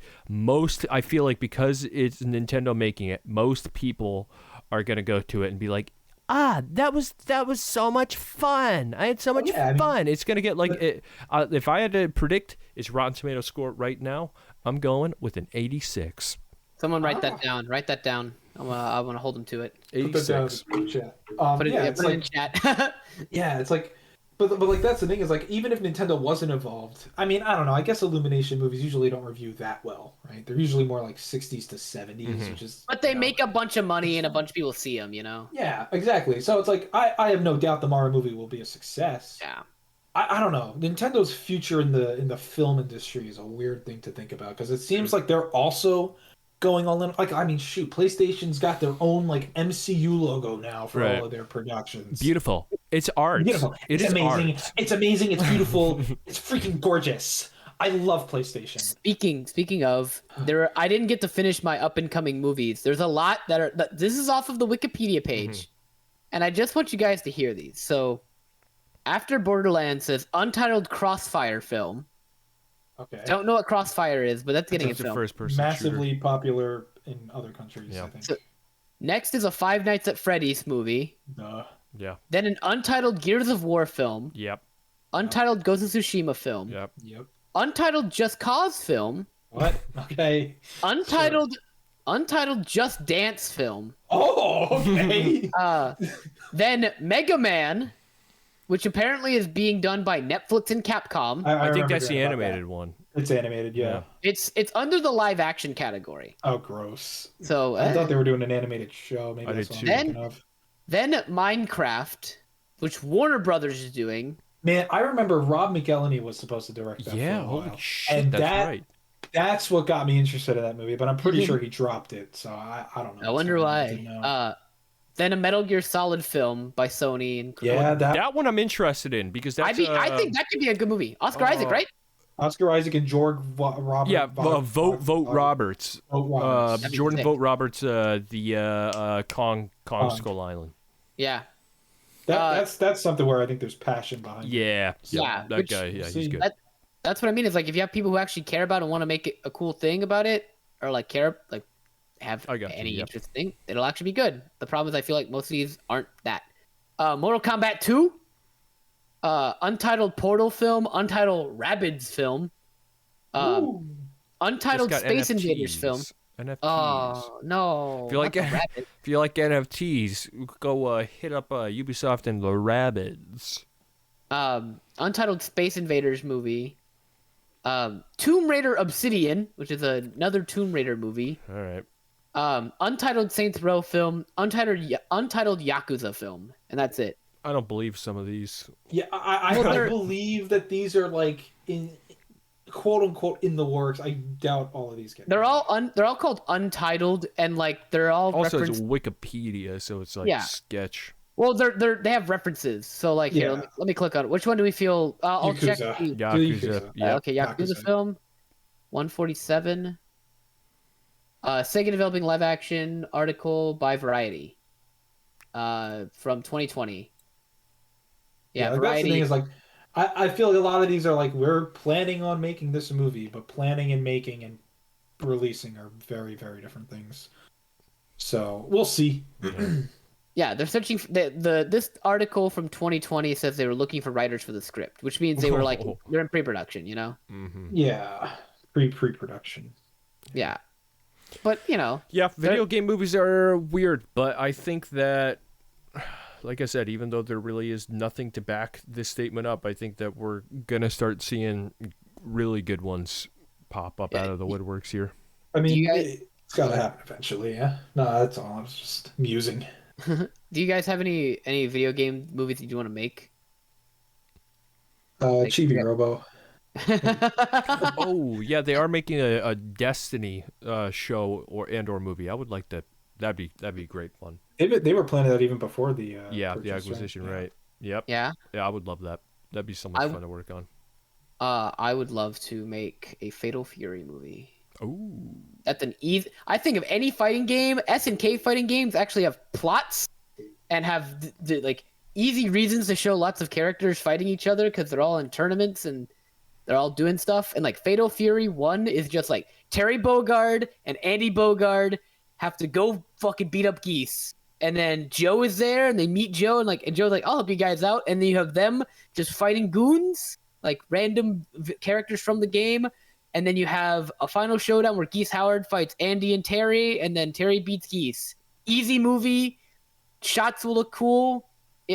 I feel like because it's Nintendo making it, most people are gonna go to it and be like, that was so much fun. I had so much fun. It's gonna get like if I had to predict its Rotten Tomato score right now, I'm going with an 86. Someone write that down. Write that down. I want to hold them to it. 86. Put it in chat. Yeah, it's like, but like that's the thing is like even if Nintendo wasn't involved, I mean I don't know. I guess Illumination movies usually don't review that well, right? They're usually more like 60s to 70s, which is. But they make a bunch of money and a bunch of people see them, Yeah, exactly. So it's like I have no doubt the Mario movie will be a success. Yeah. I don't know. Nintendo's future in the film industry is a weird thing to think about because it seems like they're also going all in. Like I mean, shoot, PlayStation's got their own like MCU logo now for all of their productions. Beautiful. It's art. Beautiful. It's amazing. Art. It's amazing. It's beautiful. It's freaking gorgeous. I love PlayStation. Speaking of, I didn't get to finish my up and coming movies. There's a lot this is off of the Wikipedia page, and I just want you guys to hear these. So, after Borderlands says Untitled Crossfire film. Okay. Don't know what Crossfire is, but that's getting a It's a film. first-person Massively popular in other countries, Yeah. I think. So- Next is a Five Nights at Freddy's movie. Duh. shooter. Yeah. Then an Untitled Gears of War film. Yep. Untitled Ghost of Tsushima film. Yep. Yep. Untitled Just Cause film. What? Okay. Untitled Just Dance film. Oh, okay. Then Mega Man, which apparently is being done by Netflix and Capcom. I think that's the hearing about animated one. that. It's animated, yeah. It's under the live action category. Oh, gross. So I thought they were doing an animated show. Maybe I that's did what too. I'm thinking of. Then Minecraft, which Warner Brothers is doing. Man, I remember Rob McElhenney was supposed to direct that Yeah. for a while. Holy shit. And That's that- right. That's what got me interested in that movie, but I'm pretty sure he dropped it, so I don't know. I wonder So why. didn't know. Then a Metal Gear Solid film by Sony and Yeah, That one I'm interested in because that's. I think that could be a good movie. Oscar Isaac, right? Oscar Isaac and Robert. Yeah. Vote Roberts. Vote Roberts. That'd be Jordan sick. Vote Roberts. The Kong Skull Island. Yeah. That's something where I think there's passion behind it. Yeah. Yeah, That which- guy. Yeah, he's see, good. That's what I mean. Is like if you have people who actually care about and want to make it a cool thing about it, or like have I got you, any yep. interest thing, it'll actually be good. The problem is I feel like most of these aren't that. Mortal Kombat 2, Untitled Portal film, Untitled Rabbids film, Ooh. Untitled Just got Space NFTs. Invaders film. NFTs. Oh no! If you like not the it- Rabbids. If you like NFTs, go hit up Ubisoft and the Rabbids. Untitled Space Invaders movie, Tomb Raider Obsidian, which is another Tomb Raider movie, All right. Untitled Saints Row film, Untitled Yakuza film, and that's it. I don't believe some of these. Yeah, I believe that these are like in quote unquote in the works. I doubt all of these get. They're all called Untitled, and like they're all Also, referenced. it's Wikipedia, so it's like Yeah. sketch. Well, they have references. So like here, Yeah. let me click on it. Which one do we feel? I'll check. Yakuza. Yakuza. Yeah. Okay, Yakuza film, 147. Sega developing live action article by Variety. From 2020. Yeah, That's the Variety. thing is like, I feel like a lot of these are like we're planning on making this movie, but planning and making and releasing are very very different things. So we'll see. Yeah, they're searching for this article from 2020 says they were looking for writers for the script, which means they were like they're in pre-production, you know? Mm-hmm. Yeah, pre-production. Yeah. But, you know, Yeah, video game movies are weird, but I think that, like I said, even though there really is nothing to back this statement up, I think that we're gonna start seeing really good ones pop up out of the woodworks here. I mean, you guys- it's got to happen eventually. Yeah. No, that's all. I was just musing. do you guys have any video game movies that you want to make? Chibi Robo. Oh yeah, they are making a Destiny show or movie. I would like that. That'd be great fun. They were planning that even before the Yeah, the purchase, acquisition, Yeah. right? Yep. Yeah. Yeah, I would love that. That'd be so much fun to work on. I would love to make a Fatal Fury movie. Ooh. That's an easy. I think of any fighting game, SNK fighting games actually have plots and have like easy reasons to show lots of characters fighting each other because they're all in tournaments and they're all doing stuff. And like Fatal Fury 1 is just like Terry Bogard and Andy Bogard have to go fucking beat up geese. And then Joe is there and they meet Joe and Joe's like, I'll help you guys out. And then you have them just fighting goons, like random characters from the game. And then you have a final showdown where Geese Howard fights Andy and Terry, and then Terry beats Geese. Easy movie. Shots will look cool.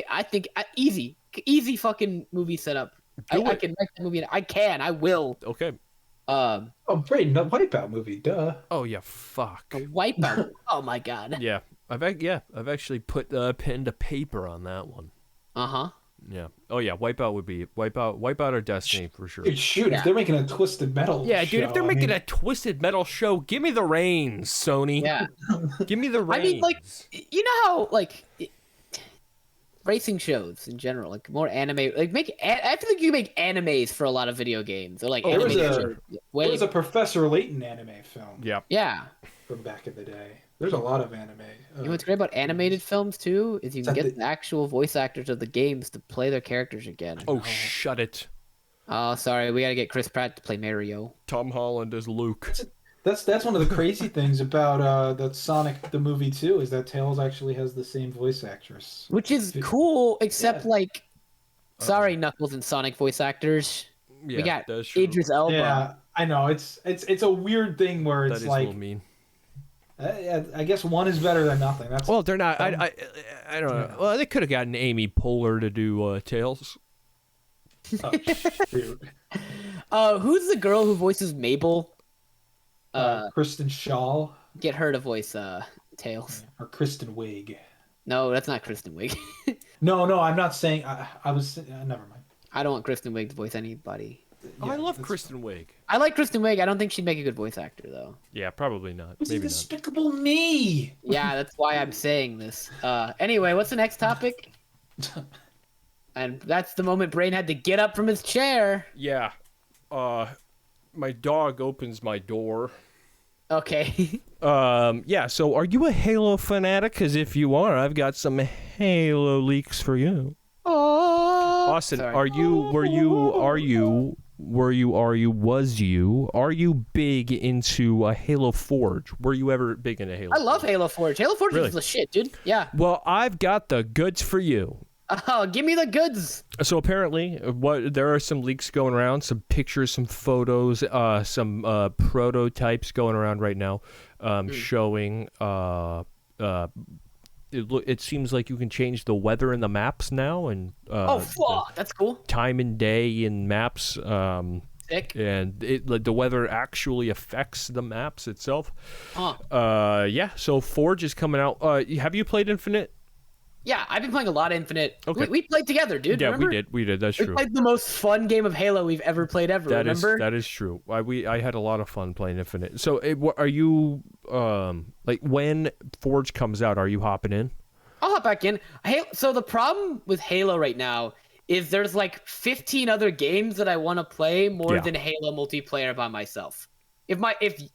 I think easy fucking movie setup. I can make the movie. I will. Okay. Oh, Brayden, the Wipeout movie, duh. Oh yeah, fuck. A Wipeout. Oh my god. Yeah, I've actually put pen to paper on that one. Uh-huh. Yeah. Oh yeah, Wipeout would be Wipeout or Destiny for sure. Dude, shoot, Yeah. if they're making a Twisted Metal Yeah, dude, if show, they're I making mean, a Twisted Metal show, give me the reins, Sony. Yeah. Give me the reins. I mean, like, you know how, racing shows in general, like more anime, I feel like you make animes for a lot of video games. Or like there was animated a- shows. there was a Professor Layton anime film yeah. Yeah. from back in the day. There's a lot of anime. You know what's great about animated films too is you can Is that get the actual voice actors of the games to play their characters again. Oh, shut it. Oh, sorry, we gotta get Chris Pratt to play Mario. Tom Holland as Luke. That's one of the crazy things about the Sonic the movie too, is that Tails actually has the same voice actress. Which is cool, except Yeah. like, sorry, Knuckles and Sonic voice actors. Yeah, We got that's true. Idris Elba. Yeah, I know it's a weird thing where That it's is like a little mean. I guess one is better than nothing. That's Well, they're not. I don't know. Well, they could have gotten Amy Poehler to do Tails. oh, shoot. Who's the girl who voices Mabel? Kristen Shaw Get her to voice Tails. or Kristen Wiig. No, that's not Kristen Wiig. No, I'm not saying. I was never mind. I don't want Kristen Wiig to voice anybody. Oh, I love that's- Kristen Wiig. I like Kristen Wiig. I don't think she'd make a good voice actor though. Yeah, probably not. This is Maybe not. Despicable Me. Yeah, that's why I'm saying this. Anyway, what's the next topic? And that's the moment Brain had to get up from his chair. Yeah. My dog opens my door. Okay. Yeah, so are you a Halo fanatic? Because if you are, I've got some Halo leaks for you. Oh. Austin, Sorry. are you big into Halo Forge? Were you ever big into Halo? I love Halo Forge. Halo Forge Really? is the shit, dude. Yeah. Well, I've got the goods for you. Oh, give me the goods. So apparently, there are some leaks going around, some pictures, some photos, some prototypes going around right now, showing. It seems like you can change the weather in the maps now, and Oh, fuck. That's cool. time and day in maps. Sick. And the weather actually affects the maps itself. Huh. Yeah. So Forge is coming out. Have you played Infinite? Yeah, I've been playing a lot of Infinite. Okay. We played together, dude. Yeah, remember? we did. That's We true. played the most fun game of Halo we've ever played ever. Remember? That is true. I had a lot of fun playing Infinite. So are you like when Forge comes out? Are you hopping in? I'll hop back in. So the problem with Halo right now is there's like 15 other games that I want to play more Yeah. than Halo multiplayer by myself. If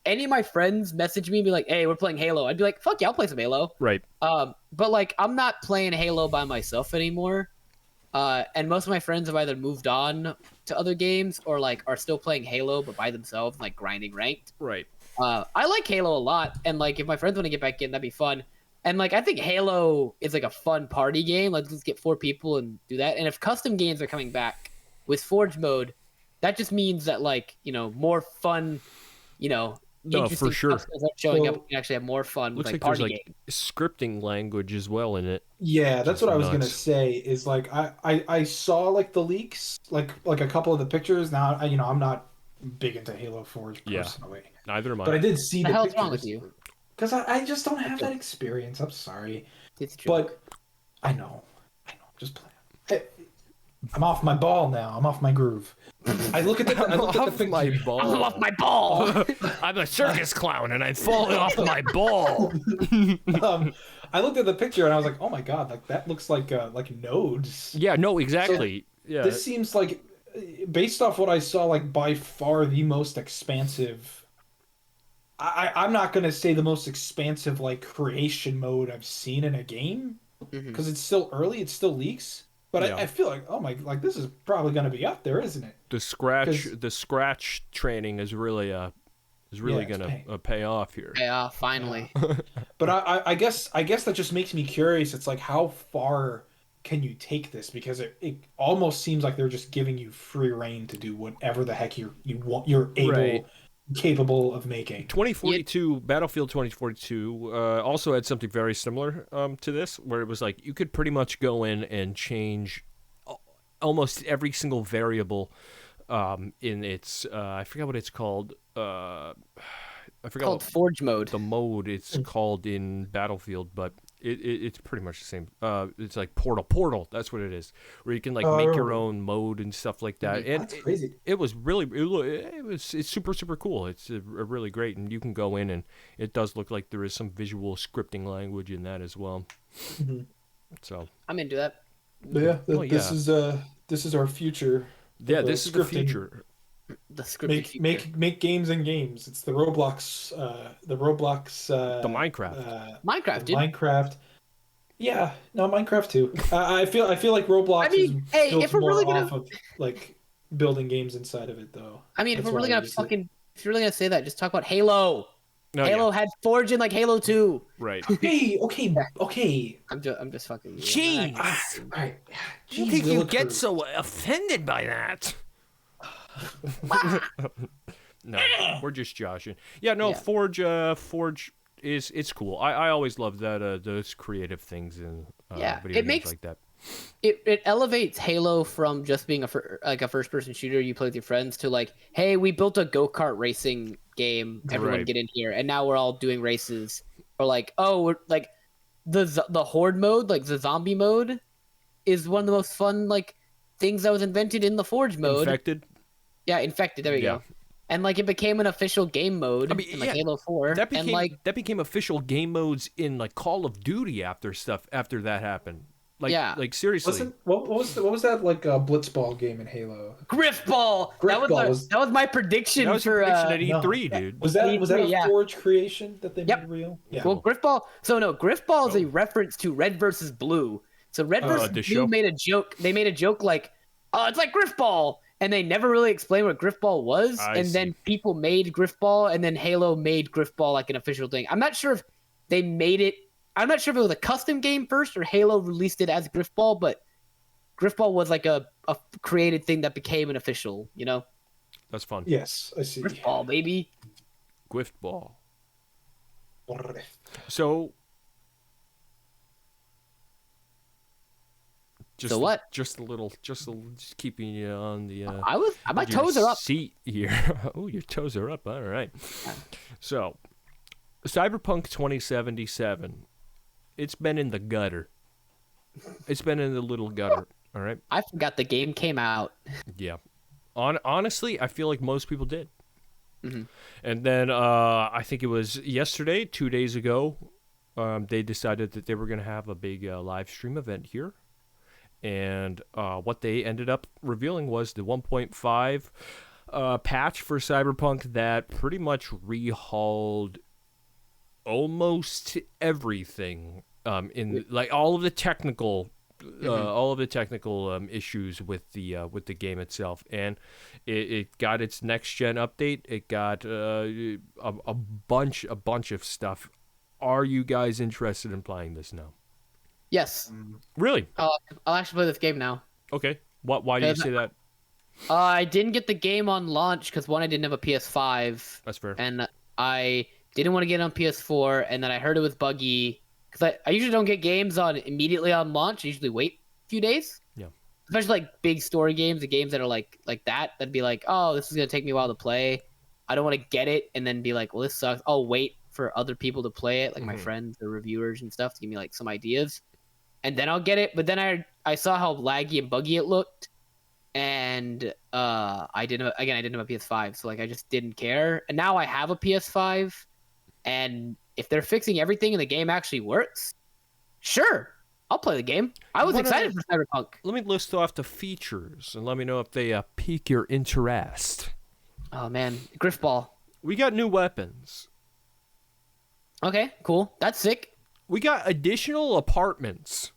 any of my friends message me and be like, "Hey, we're playing Halo," I'd be like, "Fuck yeah, I'll play some Halo." Right. But like I'm not playing Halo by myself anymore. And most of my friends have either moved on to other games or like are still playing Halo but by themselves, like grinding ranked. Right. I like Halo a lot, and like if my friends want to get back in, that'd be fun. And like I think Halo is like a fun party game. Like let's get 4 people and do that. And if custom games are coming back with Forge mode, that just means that like more fun, No, interesting for sure. customs are showing up. Well, We can actually have more fun with Looks like like there's party like games. scripting language as well in it. Yeah, that's Just what I was gonna nuts. say. Is like I saw like the leaks, like a couple of the pictures. Now I'm not big into Halo Forge Yeah. personally, Neither am I. but I did see What the the hell's pictures. wrong with you? Because I just don't have that experience. I'm sorry, It's a joke. but I know, just play. Hey, I'm off my ball now. I'm off my groove. I look at the I'm picture. off my ball. I'm off my ball. I'm a circus clown and I'm falling off my ball. I looked at the picture and I was like, oh my god, like that looks like nodes. Yeah, no, exactly. Yeah. This seems like, based off what I saw, like by far the most expansive. I'm not gonna say the most expansive like creation mode I've seen in a game because it's still early, it's still leaks. But Yeah. I feel like, oh my, like this is probably gonna be up there, isn't it? the scratch training is really Yeah, it's gonna pay off here. Yeah, finally. But I guess that just makes me curious. It's like, how far can you take this? Because it almost seems like they're just giving you free reign to do whatever the heck you're Right. capable of making. 2042 Battlefield 2042 also had something very similar to this, where it was like you could pretty much go in and change almost every single variable in its I forgot what it's called. I forgot Called what Forge mode. the mode it's called in Battlefield, but it's pretty much the same. It's like Portal. That's what it is, where you can like make your own mode and stuff like that. And That's crazy. It was really it's super cool. It's really great, and you can go in and it does look like there is some visual scripting language in that as well. Mhm. So I'm into that. But yeah, Well, this is our future. yeah, The this is the scripting. future. The scripted Make games and games. It's the Roblox The Minecraft. Minecraft, dude. Minecraft. Yeah, no, Minecraft too. I feel like Roblox I mean, is hey, built if we're more really gonna- off of like building games inside of it, though. I mean, That's if we're really why I gonna used it. if you're really gonna say that, just talk about Halo. Oh, Halo yeah. had Forge in like Halo 2. Right. Okay. I'm just fucking with you. Jeez. All right. You think you get so offended by that? No, we're just joshing. Yeah, no, Yeah. Forge it's cool. I always love that those creative things in video games like that. It elevates Halo from just being a first person shooter you play with your friends to like, hey, we built a go-kart racing game. Everyone Right. get in here, and now we're all doing races. Or like, oh, we're like the horde mode, like the zombie mode, is one of the most fun like things that was invented in the Forge mode. Infected. Yeah, infected. There we go. And like it became an official game mode in like Halo 4. That became and like that became official game modes in like Call of Duty after that happened. Like seriously. What was that like Blitzball game in Halo? Griffball. Griffball that was my prediction That was for your prediction at E3, dude. Was that E3, a Forge creation that they made real? Yeah. Well, Griffball. So no, Griffball is a reference to Red versus Blue. So Red versus Blue show? made a joke. They made a joke like, "Oh, it's like Griffball," and they never really explained what Griffball was. Then people made Griffball, and then Halo made Griffball like an official thing. I'm not sure if they made it. I'm not sure if it was a custom game first or Halo released it as Griffball, but Griffball was like a created thing that became an official. You know. That's fun. Yes, I see. Griffball, baby. Griffball. So. So what? Just keeping you on the. My toes are up. Seat here. Oh, your toes are up. All right. So, Cyberpunk 2077. It's been in the gutter. It's been in the little gutter. All right. I forgot the game came out. Yeah. Honestly, I feel like most people did. Mm-hmm. And then I think it was yesterday, 2 days ago, they decided that they were going to have a big live stream event here. And what they ended up revealing was the 1.5 patch for Cyberpunk that pretty much rehauled almost everything in like all of the technical issues with the game itself, and it got its next gen update. It got a bunch of stuff. Are you guys interested in playing this now? Yes. Really? I'll actually play this game now. Okay. Why do you say that? I didn't get the game on launch because one, I didn't have a PS5. That's fair. And I didn't want to get it on PS4, and then I heard it was buggy. Because I usually don't get games on immediately on launch. I usually wait a few days. Yeah. Especially like big story games, the games that are like that. That'd be like, oh, this is gonna take me a while to play. I don't want to get it and then be like, well, this sucks. I'll wait for other people to play it, like my friends or reviewers and stuff, to give me like some ideas, and then I'll get it. But then I saw how laggy and buggy it looked, and I didn't have a PS5, so like I just didn't care. And now I have a PS5, and if they're fixing everything and the game actually works, sure, I'll play the game. I was excited for Cyberpunk. Let me list off the features and let me know if they pique your interest. Oh man, Griffball. We got new weapons. Okay, cool. That's sick. We got additional apartments.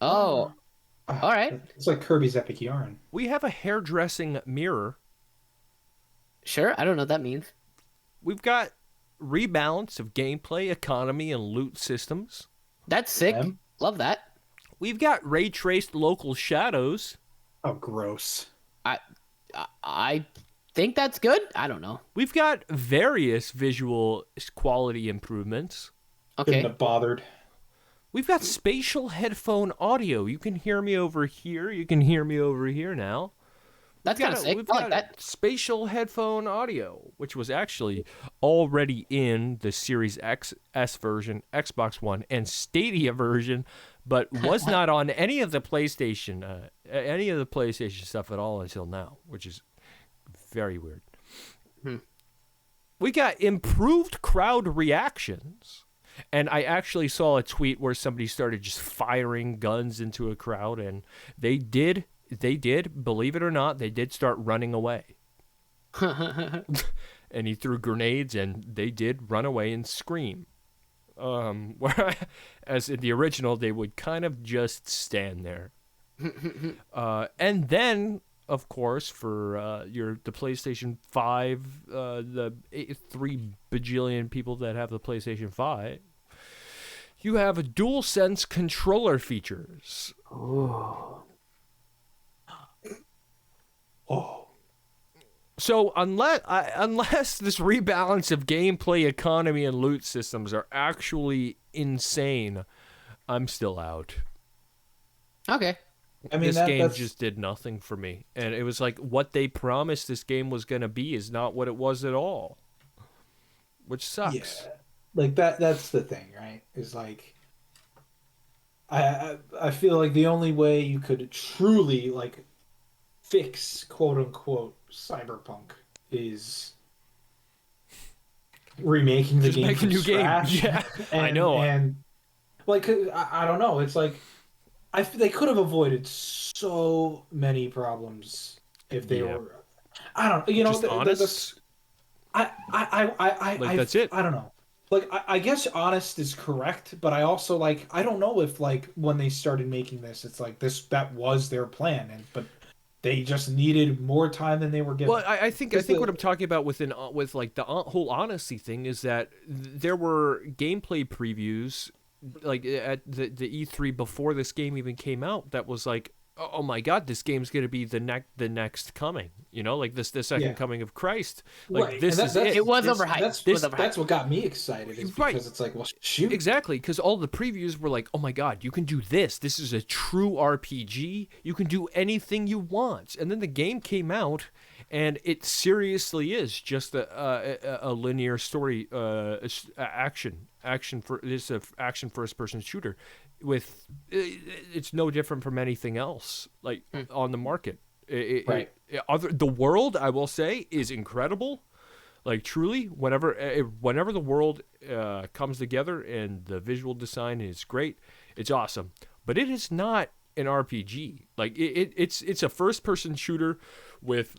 Oh, all right. It's like Kirby's Epic Yarn. We have a hairdressing mirror. Sure, I don't know what that means. We've got rebalance of gameplay, economy, and loot systems. That's sick. Love that. We've got ray-traced local shadows. Oh, gross. I think that's good. I don't know. We've got various visual quality improvements. Okay. Couldn't have bothered. We've got spatial headphone audio. You can hear me over here. You can hear me over here now. That's kind of sick. We've I like got that. spatial headphone audio, which was actually already in the Series XS version, Xbox One, and Stadia version, but was not on any of the PlayStation stuff at all until now, which is very weird. We got improved crowd reactions. And I actually saw a tweet where somebody started just firing guns into a crowd, and they did, believe it or not, they did start running away. And he threw grenades, and they did run away and scream. Whereas in the original, they would kind of just stand there. And then of course, for the PlayStation 5, the 3 bajillion people that have the PlayStation 5, you have a DualSense controller features. Oh. So unless this rebalance of gameplay, economy, and loot systems are actually insane, I'm still out. Okay. I mean, this game just did nothing for me. And it was like what they promised this game was going to be is not what it was at all. Which sucks. Yeah. Like that's the thing, right? Is like I feel like the only way you could truly like fix quote unquote Cyberpunk is remaking the just game make a from new scratch. game. Yeah. I know. And like I don't know, it's like they could have avoided so many problems if they were. I don't. You know, just honest. That's it. I don't know. Like I guess honest is correct, but I also like I don't know if like when they started making this, it's like that was their plan, but they just needed more time than they were given. Well, I think what I'm talking about with like the whole honesty thing is that there were gameplay previews like at the E3 before this game even came out that was like, oh my god, this game's gonna be the next coming, you know, like the second coming of Christ. Like right. this is it. It was overhyped. That's what got me excited. Is right. Because it's like, well, shoot. Exactly, because all the previews were like, oh my god, you can do this. This is a true RPG. You can do anything you want. And then the game came out, and it seriously is just a linear story, action first person shooter. With it's no different from anything else like on the market. The world, I will say, is incredible. Like truly, whenever the world comes together and the visual design is great, it's awesome. But it is not an RPG. Like it's a first person shooter with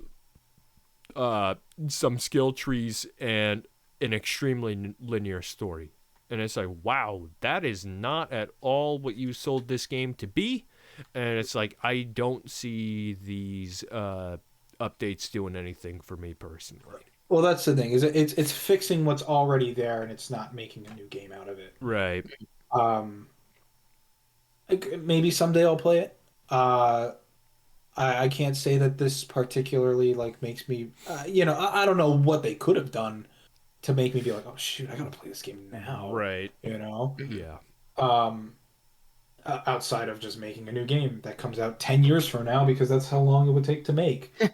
some skill trees and an extremely linear story. And it's like, wow, that is not at all what you sold this game to be. And it's like, I don't see these updates doing anything for me personally. Well, that's the thing. Is it's fixing what's already there, and it's not making a new game out of it. Right. Maybe someday I'll play it. I can't say that this particularly like makes me. I don't know what they could have done to make me be like, oh shoot, I gotta play this game now. Right. You know? Yeah. Outside of just making a new game that comes out 10 years from now, because that's how long it would take to make. And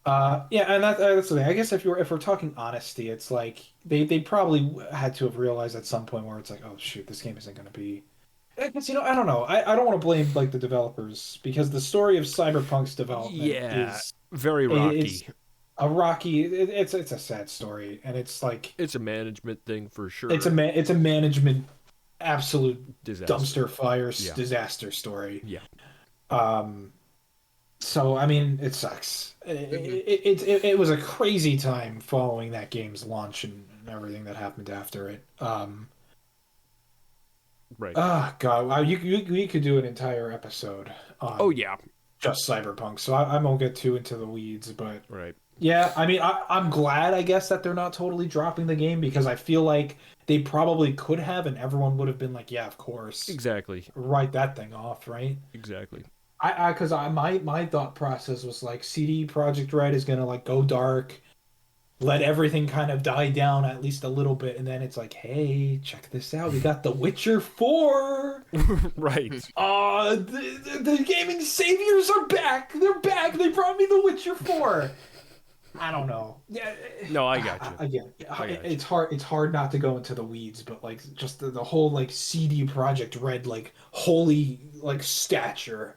that's the thing. I guess if we're talking honesty, it's like they probably had to have realized at some point where it's like, oh shoot, this game isn't gonna be. Because I don't know. I don't want to blame like the developers, because the story of Cyberpunk's development is very rocky. It's a sad story, and it's like it's a management thing for sure. It's a management absolute disaster. Dumpster fire disaster story. Yeah. So I mean, it sucks. It was a crazy time following that game's launch and everything that happened after it. Right. Oh god, we could do an entire episode on just Cyberpunk. So I won't get too into the weeds, but right. Yeah, I mean, I'm glad, I guess, that they're not totally dropping the game, because I feel like they probably could have, and everyone would have been like, yeah, of course. Exactly. Write that thing off, right? Exactly. Because my thought process was like, CD Projekt Red is gonna like go dark, let everything kind of die down at least a little bit, and then it's like, hey, check this out, we got The Witcher 4. Right. The gaming saviors are back. They're back. They brought me The Witcher 4. I don't know. Yeah. No, I got you. Again, it's hard. It's hard not to go into the weeds, but like just the whole like CD Projekt Red like holy like stature.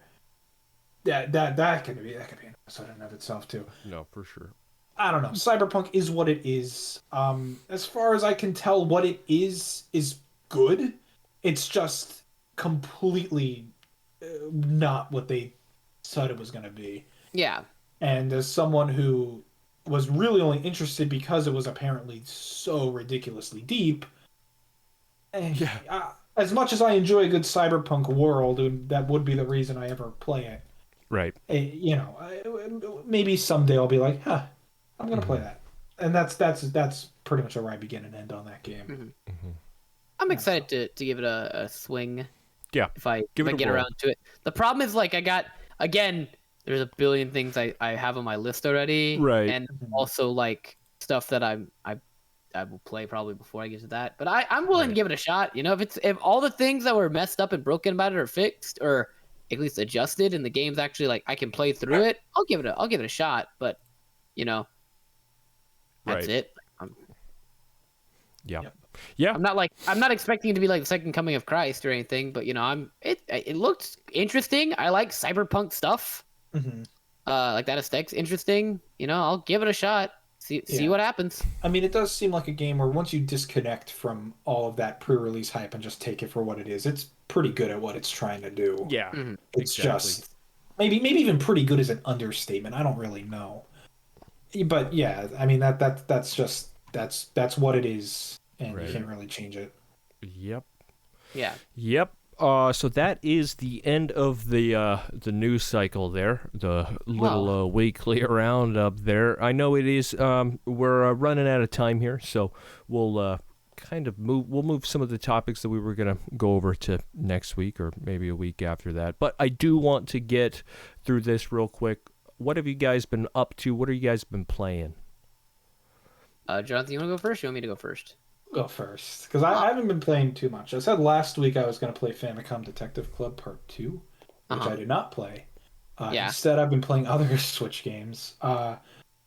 That could be an episode in and of itself too. No, for sure. I don't know. Cyberpunk is what it is. As far as I can tell, what it is good. It's just completely not what they said it was going to be. Yeah. And as someone who was really only interested because it was apparently so ridiculously deep. As much as I enjoy a good cyberpunk world, and that would be the reason I ever play it. Right. You know, maybe someday I'll be like, huh, I'm gonna play that, and that's pretty much where I begin and end on that game. I'm excited to give it a swing. Yeah. If I Give it a get roll. around to it. The problem is like there's a billion things I have on my list already, Right. and also like stuff that I will play probably before I get to that. But I'm willing to give it a shot. You know, if all the things that were messed up and broken about it are fixed or at least adjusted, and the game's actually like I can play through it, I'll give it a shot. But you know, that's it. Yeah. Yep. Yeah. I'm not expecting it to be like the second coming of Christ or anything, but you know, it looked interesting. I like cyberpunk stuff. Like that aesthetic's interesting. You know, I'll give it a shot. See what happens. I mean, it does seem like a game where once you disconnect from all of that pre-release hype and just take it for what it is, it's pretty good at what it's trying to do. Yeah. It's just maybe even pretty good is an understatement. I don't really know. But yeah, I mean that's what it is, and you can't really change it. Yep. Yeah. Yep. So that is the end of the news cycle there, the little weekly roundup there. I know it is. We're running out of time here, so we'll move some of the topics that we were gonna go over to next week or maybe a week after that. But I do want to get through this real quick. What have you guys been up to? What have you guys been playing? Jonathan, you want to go first? Or you want me to go first? Go first, because I haven't been playing too much. I said last week I was going to play Famicom Detective Club Part 2, which I did not play. Instead, I've been playing other Switch games. I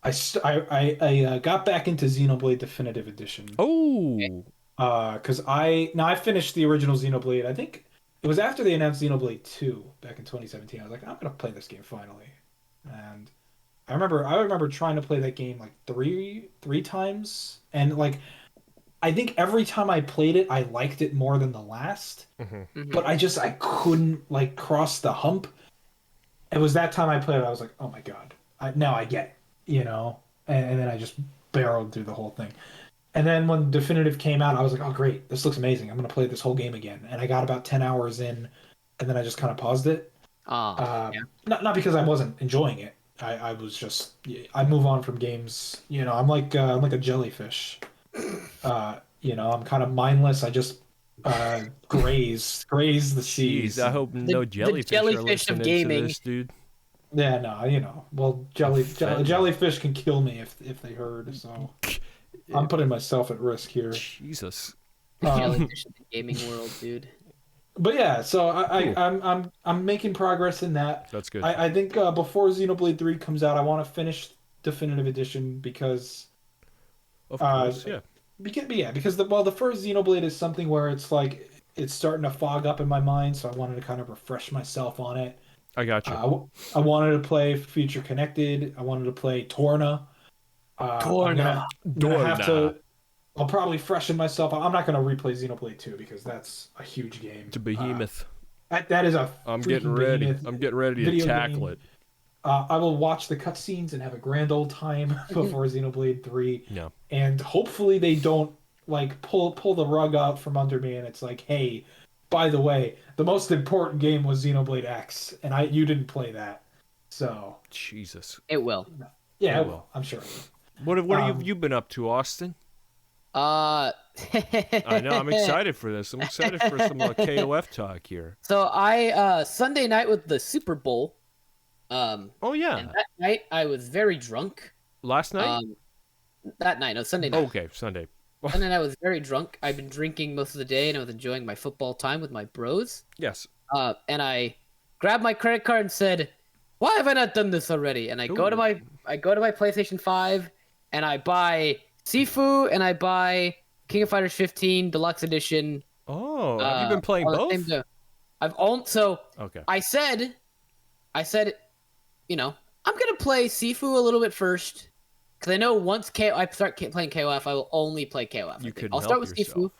got back into Xenoblade Definitive Edition. Oh! Because I finished the original Xenoblade. I think it was after they announced Xenoblade 2 back in 2017. I was like, I'm going to play this game finally. And I remember trying to play that game like three times, and like I think every time I played it, I liked it more than the last. But I couldn't like cross the hump. It was that time I played it, I was like, oh my god, now I get it, you know. And then I just barreled through the whole thing. And then when Definitive came out, I was like, oh great, this looks amazing. I'm gonna play this whole game again. And I got about 10 hours in, and then I just kind of paused it. Not because I wasn't enjoying it. I was just I move on from games. You know, I'm like a jellyfish. You know, I'm kind of mindless. I just graze the seas. Jeez, I hope no jellyfish are jellyfish of listening gaming. to this, dude. Yeah, no, you know. Well, jellyfish can kill me if they heard. So I'm putting myself at risk here. Jesus. Jellyfish of the gaming world, dude. But yeah, so I'm making progress in that. That's good. I think before Xenoblade 3 comes out, I want to finish Definitive Edition because. Of course, yeah. Because the first Xenoblade is something where it's like it's starting to fog up in my mind, so I wanted to kind of refresh myself on it. I got you. I wanted to play Future Connected. I wanted to play Torna. Torna. I'll probably freshen myself. I'm not going to replay Xenoblade 2 because that's a huge game. It's a behemoth. That is a. I'm getting ready. I'm getting ready to tackle it. I will watch the cutscenes and have a grand old time before Xenoblade 3. Yeah. And hopefully they don't like pull the rug out from under me and it's like, hey, by the way, the most important game was Xenoblade X and you didn't play that. So Jesus. It will. Yeah, it will. I'm sure. What have you been up to, Austin? I know. I'm excited for this. I'm excited for some KOF talk here. So I Sunday night with the Super Bowl. Oh yeah. And that night I was very drunk. Last night? That night, no, Sunday night. Oh, okay, Sunday. Sunday night I was very drunk. I've been drinking most of the day, and I was enjoying my football time with my bros. Yes. And I grabbed my credit card and said, "Why have I not done this already?" And I go to my PlayStation 5, and I buy Sifu, and I buy King of Fighters 15 Deluxe Edition. Oh, have you been playing both? I've owned. So okay. I said, you know, I'm gonna play Sifu a little bit first, because I know once I start playing KOF, I will only play KOF. I'll start with Sifu,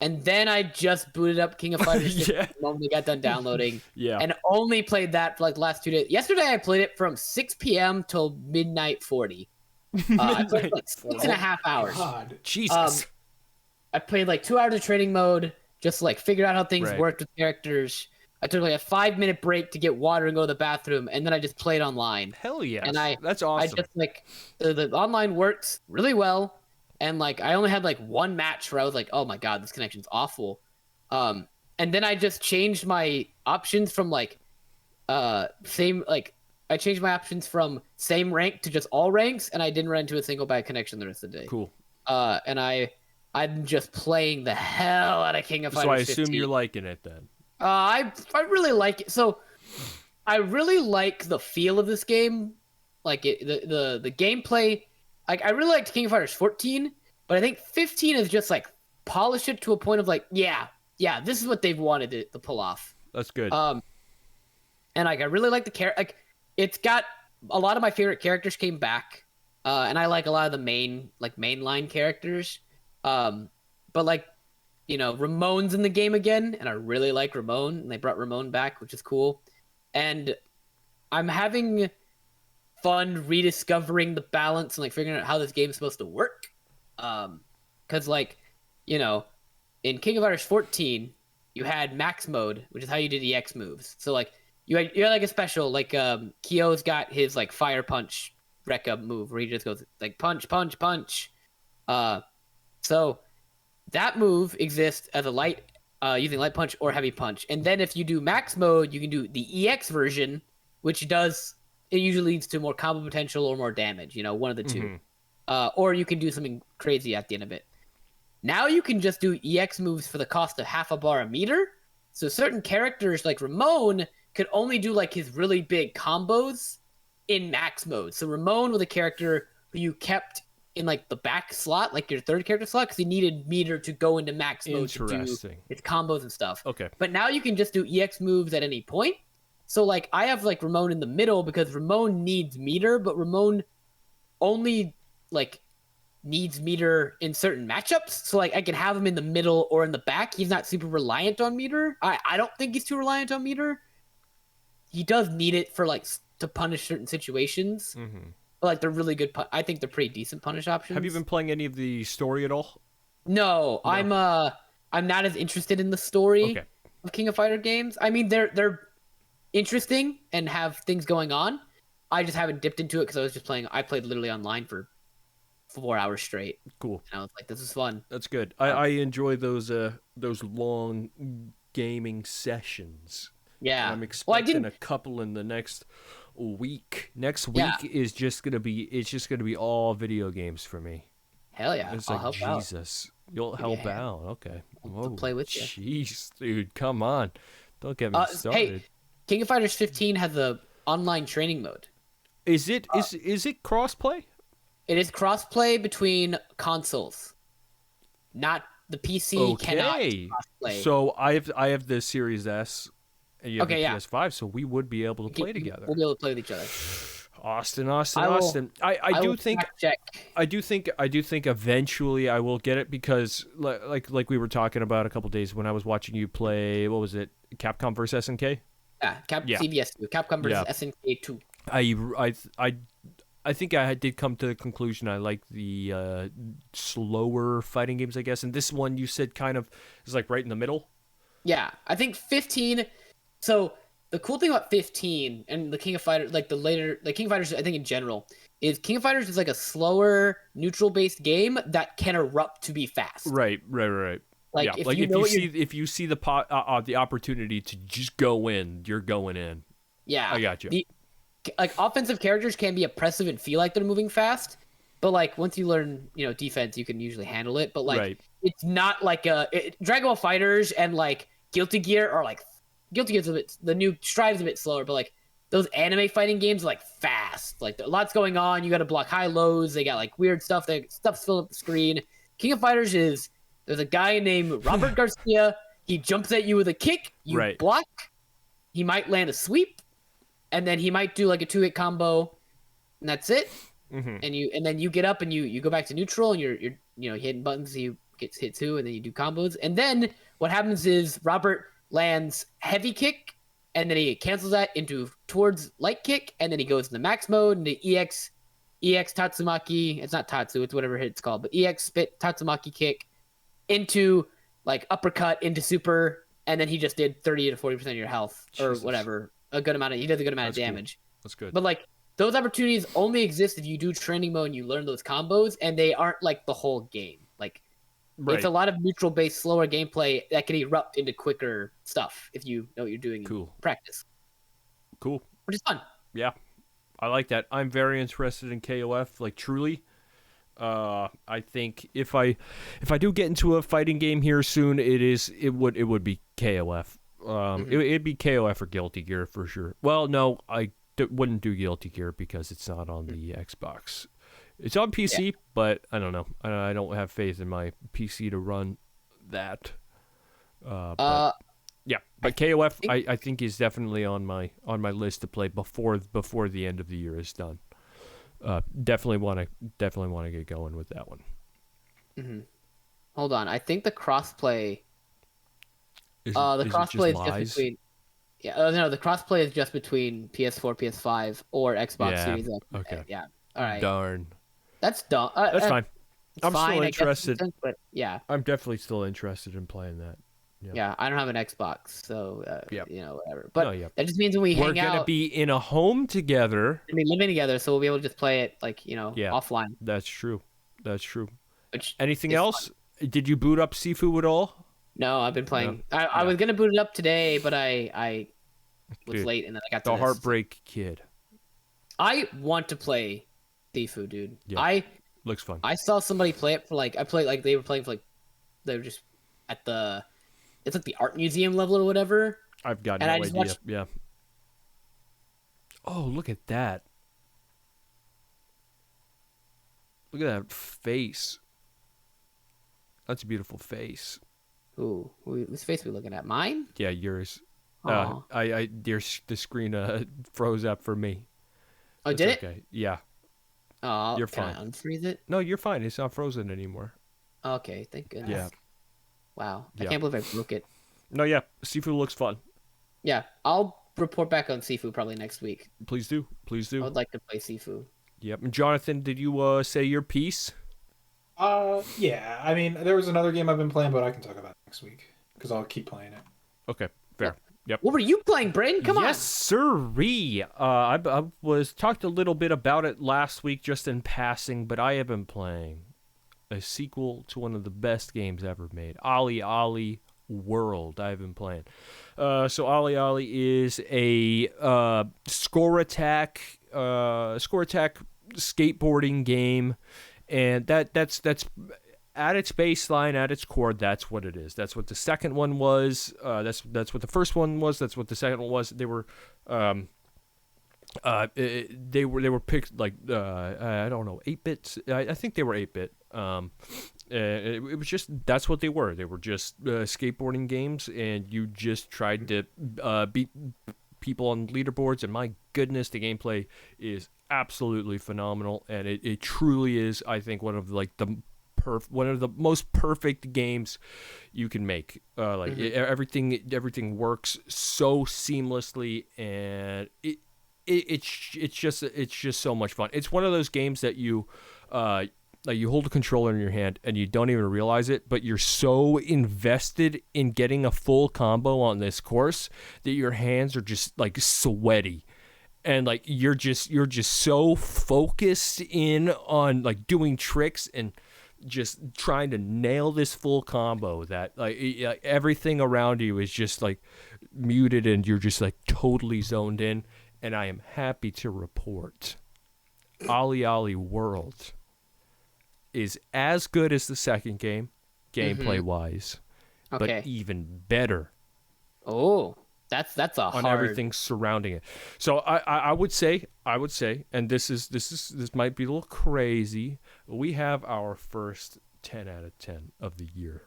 and then I just booted up King of Fighters the moment I got done downloading. And only played that for like the last 2 days. Yesterday I played it from 6 p.m. till midnight 40. I played like 6.5 hours. God. Jesus. I played like 2 hours of training mode, just like figured out how things worked with characters. I took like a 5-minute break to get water and go to the bathroom, and then I just played online. Hell yes. And That's awesome. I just like the online works really well, and like I only had like one match where I was like, oh my god, this connection's awful. And then I just changed my options from like same rank to just all ranks, and I didn't run into a single bad connection the rest of the day. Cool. And I'm just playing the hell out of King of Fighters. So I 15. assume you're liking it then. I really like it. So I really like the feel of this game, like the gameplay. Like I really liked King of Fighters 14, but I think 15 is just like polished it to a point of like, yeah, this is what they've wanted to pull off. That's good. And like I really like the character. Like it's got a lot of my favorite characters came back, and I like a lot of the mainline characters. But like, you know, Ramon's in the game again, and I really like Ramon, and they brought Ramon back, which is cool. And I'm having fun rediscovering the balance and like figuring out how this game is supposed to work. Because like, you know, in King of Fighters 14, you had max mode, which is how you did EX moves. So like you had like a special, like Kyo's got his like fire punch Rekka move where he just goes like punch, punch, punch. So that move exists as a light, using light punch or heavy punch. And then if you do max mode, you can do the EX version, which it usually leads to more combo potential or more damage, you know, one of the two. Or you can do something crazy at the end of it. Now you can just do EX moves for the cost of half a bar a meter. So certain characters like Ramon could only do like his really big combos in max mode. So Ramon was a character who you kept in like the back slot, like your third character slot, because he needed meter to go into max mode to do his combos and stuff. Okay. But now you can just do EX moves at any point. So like I have like Ramon in the middle because Ramon needs meter, but Ramon only like needs meter in certain matchups. So like I can have him in the middle or in the back. He's not super reliant on meter. I don't think he's too reliant on meter. He does need it for like to punish certain situations. But like they're really good. I think they're pretty decent punish options. Have you been playing any of the story at all? No. I'm not as interested in the story of King of Fighter games. I mean they're interesting and have things going on. I just haven't dipped into it because I was just playing. I played literally online for 4 hours straight. Cool. And I was like, this is fun. That's good. I enjoy those long gaming sessions. Yeah. And I'm expecting a couple in the next week. Next week is just gonna be all video games for me. Hell yeah. It's I'll like help Jesus. You'll help out. Okay. I'll play with you. Jeez, dude, come on. Don't get me started. Hey, King of Fighters 15 has a online training mode. Is it crossplay? It is crossplay between consoles. Not the PC cannot crossplay. So I have the Series S and you have the PS5, so we would be able to play together. We'll be able to play with each other. Austin. I do think eventually I will get it because like we were talking about a couple days when I was watching you play, what was it? Capcom vs SNK? Yeah, CVS 2. Capcom vs SNK 2. I think I did come to the conclusion I like the slower fighting games, I guess. And this one you said kind of is like right in the middle. Yeah, I think 15. So the cool thing about 15 and the King of Fighters, like King of Fighters, I think in general, is King of Fighters is like a slower, neutral-based game that can erupt to be fast. Right. Like, yeah, if you see the opportunity to just go in, you're going in. Yeah, I got you. Like offensive characters can be oppressive and feel like they're moving fast, but like once you learn, defense, you can usually handle it. But like it's not like Dragon Ball Fighters and like Guilty Gear are like Guilty Gear's the new Stride's a bit slower, but like those anime fighting games are like fast. Like a lot's going on. You got to block high lows. They got like weird stuff. Stuff's filling up the screen. King of Fighters there's a guy named Robert Garcia. He jumps at you with a kick. You block. He might land a sweep. And then he might do like a 2-hit combo, and that's it. And then you get up and you go back to neutral, and you're hitting buttons. So you get hit 2, and then you do combos. And then what happens is Robert lands heavy kick, and then he cancels that towards light kick, and then he goes into max mode into EX Tatsumaki. It's not Tatsu, it's whatever it's called, but EX spit Tatsumaki kick into like uppercut into super and then he just did 30 to 40% of your health or Jesus. whatever. He does a good amount of damage. Cool. That's good. But like those opportunities only exist if you do training mode and you learn those combos, and they aren't like the whole game. Like it's a lot of neutral based, slower gameplay that can erupt into quicker stuff if you know what you're doing in practice. Cool. Which is fun. Yeah. I like that. I'm very interested in KOF, like truly. I think if I do get into a fighting game here soon, it would be KOF. It'd be KOF or Guilty Gear for sure. Well, no, I wouldn't do Guilty Gear because it's not on the Xbox. It's on PC, but I don't know. I don't have faith in my PC to run that. But KOF I think is definitely on my list to play before the end of the year is done. Definitely want to get going with that one. Mm-hmm. Hold on, I think the crossplay. The crossplay is just between. Yeah, no, the crossplay is just between PS4, PS5, or Xbox Series X. Okay. Yeah. All right. Darn. That's dumb. That's fine. I'm fine, still interested. But yeah. I'm definitely still interested in playing that. Yeah, I don't have an Xbox, so whatever. But that just means when we're hang out, gonna be in a home together. We're gonna be living together, so we'll be able to just play it offline. That's true. Anything else? Fun. Did you boot up Sifu at all? No, I've been playing. I was gonna boot it up today, but I was late, and then I got the Heartbreak Kid. I want to play Sifu, dude. Yeah. Looks fun. I saw somebody play it for they were playing for they were just at the. It's like the art museum level or whatever. I've got no idea. Yeah. Oh, look at that. Look at that face. That's a beautiful face. Ooh, whose face are we looking at? Mine? Yeah, yours. Oh. The screen froze up for me. Oh, That's did it? Okay. Yeah. Oh, you're fine. Can I unfreeze it? No, you're fine. It's not frozen anymore. Okay, thank goodness. Yeah. Wow, I can't believe I broke it. No, yeah, Sifu looks fun. Yeah, I'll report back on Sifu probably next week. Please do. I would like to play Sifu. Yep. And Jonathan, did you say your piece? Yeah. I mean, there was another game I've been playing, but I can talk about it next week because I'll keep playing it. Okay, fair. Yep. What were you playing, Brayden? Come on. Yes, sirree. I was talked a little bit about it last week just in passing, but I have been playing a sequel to one of the best games ever made, Ollie World. I've been playing. So Ollie is a score attack skateboarding game, and that's at its baseline, at its core, that's what it is. That's what the second one was. That's what the first one was. That's what the second one was. They were picked like I don't know, 8-bit. I think they were 8-bit. It was just that's what they were. They were just skateboarding games, and you just tried to beat people on leaderboards. And my goodness, the gameplay is absolutely phenomenal, and it truly is. I think one of the most perfect games you can make. Everything works so seamlessly, and it's just so much fun. It's one of those games that you hold a controller in your hand and you don't even realize it, but you're so invested in getting a full combo on this course that your hands are just like sweaty. And like you're just so focused in on like doing tricks and just trying to nail this full combo that like everything around you is just like muted and you're just like totally zoned in. And I am happy to report Ollie World is as good as the second game, gameplay wise, but even better. Oh, that's a on hard... everything surrounding it. So I would say, and this might be a little crazy. We have our first 10 out of 10 of the year.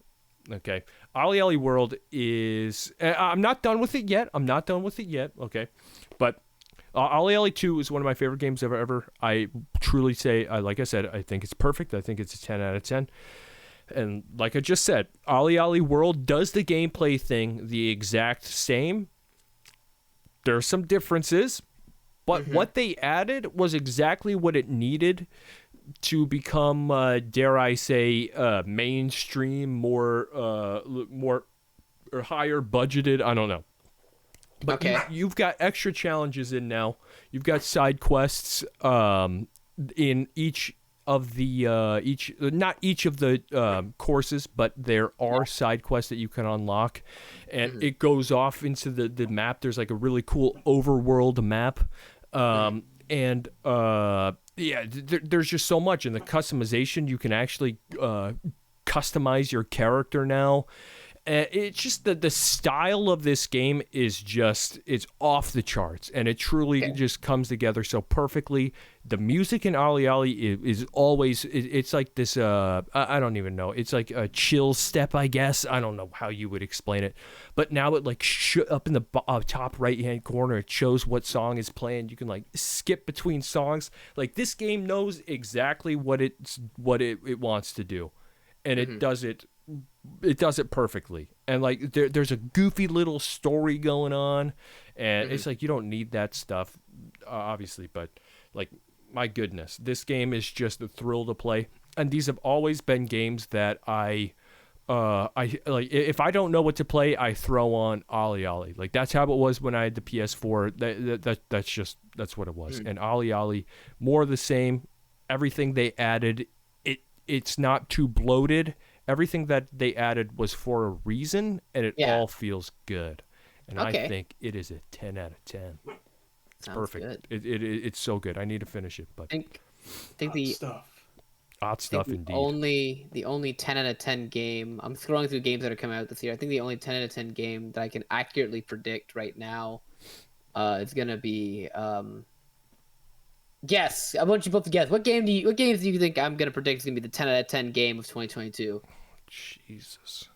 Okay, Ollie World is. I'm not done with it yet. Okay, but Ollie 2 is one of my favorite games ever. I truly say, like I said, I think it's perfect. I think it's a 10 out of 10. And like I just said, Ollie World does the gameplay thing the exact same. There are some differences, but what they added was exactly what it needed to become, dare I say, mainstream, more or higher budgeted. I don't know. But Okay. you've got extra challenges in now. You've got side quests in each of the not each of the courses, but there are side quests that you can unlock, and it goes off into the map. There's like a really cool overworld map, and there's just so much. And the customization, you can actually customize your character now. It's just the style of this game is just, it's off the charts, and it truly just comes together so perfectly. The music in Ali Ali is always, it's like this, I don't even know. It's like a chill step, I guess. I don't know how you would explain it. But now it like up in the top right-hand corner, it shows what song is playing. You can like skip between songs. Like this game knows exactly what it wants to do. And it does it perfectly. And like there's a goofy little story going on, and it's like you don't need that stuff, obviously, but like, my goodness, this game is just a thrill to play. And these have always been games that I like. If I don't know what to play, I throw on Ali Ali. Like that's how it was when I had the PS4. That's what it was. And Ali Ali, more of the same. Everything they added, it's not too bloated. Everything that they added was for a reason, and it all feels good. And I think it is a 10 out of 10. It's perfect. It's so good. I need to finish it, but I think the odd stuff indeed. The only 10 out of 10 game. I'm scrolling through games that are coming out this year. I think the only 10 out of 10 game that I can accurately predict right now is gonna be guess. I want you both to guess. What games do you think I'm gonna predict is gonna be the 10 out of 10 game of 2022? Jesus.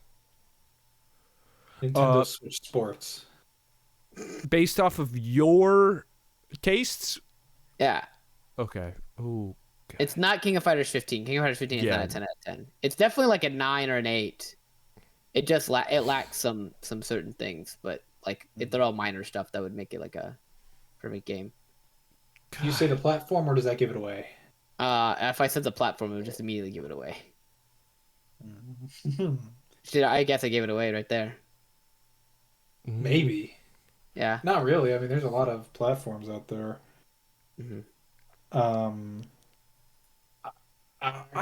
Nintendo Switch Sports. Based off of your tastes? Yeah. Okay. Ooh. God. It's not King of Fighters 15. King of Fighters 15 is not a 10 out of 10. It's definitely like a 9 or an 8. It just it lacks some certain things, but like if they're all minor stuff, that would make it like a perfect game. God. You say the platform, or does that give it away? If I said the platform, it would just immediately give it away. I guess I gave it away right there. Maybe. Yeah. Not really. I mean, there's a lot of platforms out there. I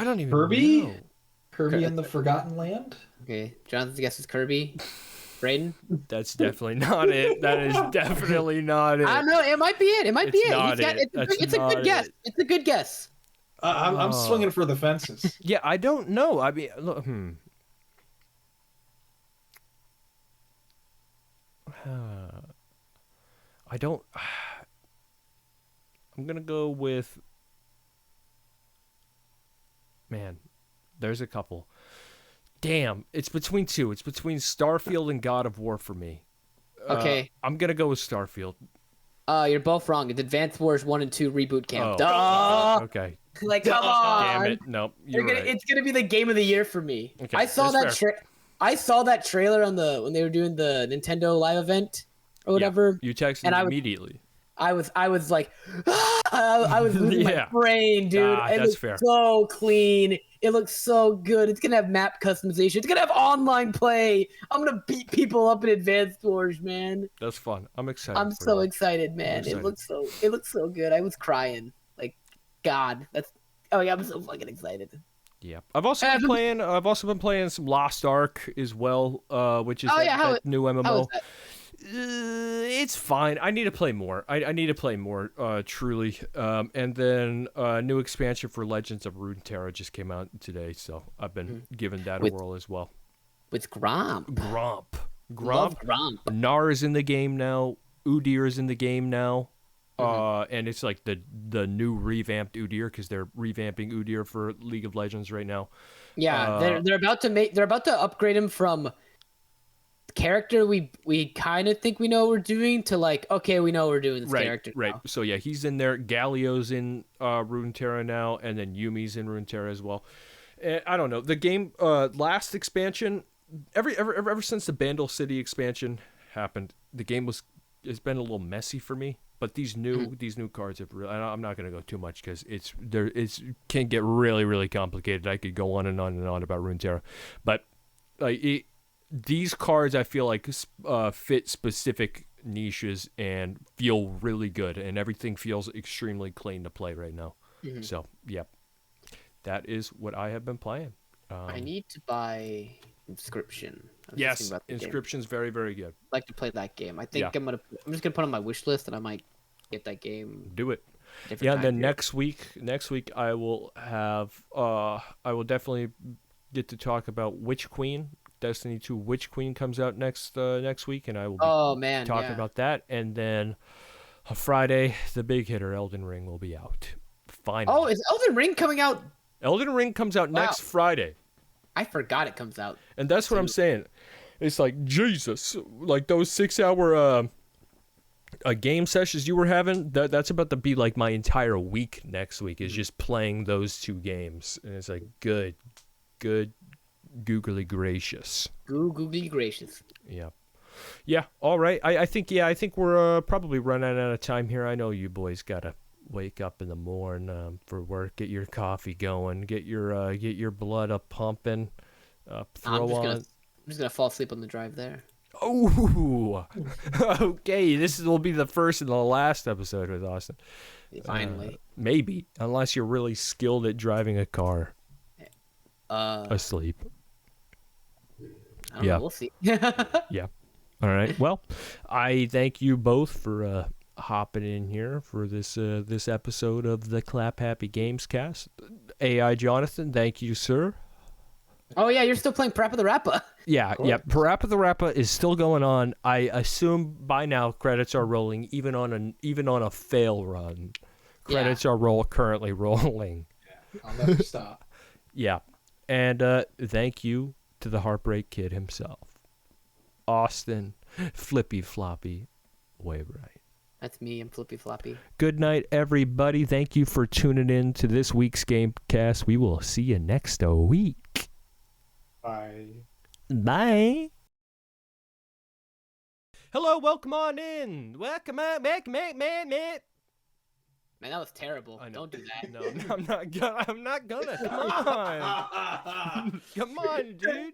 don't even Kirby? know. Kirby and the Forgotten Land? Okay. Jonathan's guess is Kirby. Brayden? That's definitely not it. That is definitely not it. I don't know. It might be it. It might be it. It's a good guess. It. It's a good guess. I'm swinging for the fences. Yeah, I don't know. I mean, look, I don't. I'm gonna go with. Man, there's a couple. Damn, it's between two. It's between Starfield and God of War for me. Okay. I'm gonna go with Starfield. You're both wrong. It's Advance Wars 1 and 2 Reboot Camp. Oh. Duh! Okay. Like, come on! Damn it! Nope. You're right. It's gonna be the game of the year for me. Okay, I saw that's that. I saw that trailer when they were doing the Nintendo Live event or whatever. Yeah, you texted me immediately. I was like, I was losing my brain, dude. It looks fair. So clean. It looks so good. It's gonna have map customization. It's gonna have online play. I'm gonna beat people up in Advanced Wars, man. That's fun. I'm excited. I'm so excited, man. It looks so good. I was crying. Like, God, I'm so fucking excited. Yeah, I've also been playing some Lost Ark as well, which is that new MMO. How is that? It's fine. I need to play more. I need to play more, truly. And then a new expansion for Legends of Runeterra just came out today, so I've been giving that a whirl as well. With Gromp. Love Gromp. Gnar is in the game now. Udyr is in the game now. And it's like the new revamped Udyr, because they're revamping Udyr for League of Legends right now. Yeah, they're about to upgrade him from character we kind of think we know what we're doing to like, okay, we know what we're doing this character now. Right. So yeah, he's in there. Galio's in Runeterra now, and then Yumi's in Runeterra as well. And I don't know. The game last expansion, ever since the Bandle City expansion happened, the game it's been a little messy for me. But these new cards have really, I'm not going to go too much because it can get really, really complicated. I could go on and on and on about Runeterra, but like these cards I feel like fit specific niches and feel really good, and everything feels extremely clean to play right now. Mhm. So, yep. That is what I have been playing. I need to buy Inscription. I was just Yes, thinking about the game. Inscription's very, very good. I'd like to play that game. I think Yeah. I'm just gonna put it on my wish list, and I might get that game. Do it. Different Yeah, time and then period. next week I will have I will definitely get to talk about Witch Queen. Destiny 2 Witch Queen comes out next week, and I will be Oh man, talking yeah. about that. And then on Friday, the big hitter Elden Ring will be out. Finally. Oh, is Elden Ring coming out? Elden Ring comes out Wow. next Friday. I forgot it comes out. And that's what I'm saying. It's like, Jesus, like those 6-hour game sessions you were having, that's about to be like my entire week next week is just playing those 2 games. And it's like, good, googly gracious. Googly gracious. Yeah. Yeah, all right. I think we're probably running out of time here. I know you boys got to wake up in the morning for work, get your coffee going, get your blood up pumping, throw on. I'm just gonna fall asleep on the drive there. Oh, okay. This will be the first and the last episode with Austin. Finally. Maybe, unless you're really skilled at driving a car I asleep. don't know, we'll see. Yeah. All right. Well, I thank you both for hopping in here for this episode of the Clap Happy Gamescast. AI Jonathan, thank you, sir. Oh yeah, you're still playing Parappa the Rappa. Yeah. Parappa the Rappa is still going on. I assume by now credits are rolling, even on a fail run. Credits are currently rolling. Yeah, I'll never stop. Yeah. And thank you to the Heartbreak Kid himself, Austin Flippy Floppy Wainwright. That's me. I'm Flippy Floppy. Good night, everybody. Thank you for tuning in to this week's Gamecast. We will see you next week. Bye. Bye. Hello, welcome on in. Welcome on, man. Man, that was terrible. Don't do that. No, I'm not gonna. Come on. Come on, dude.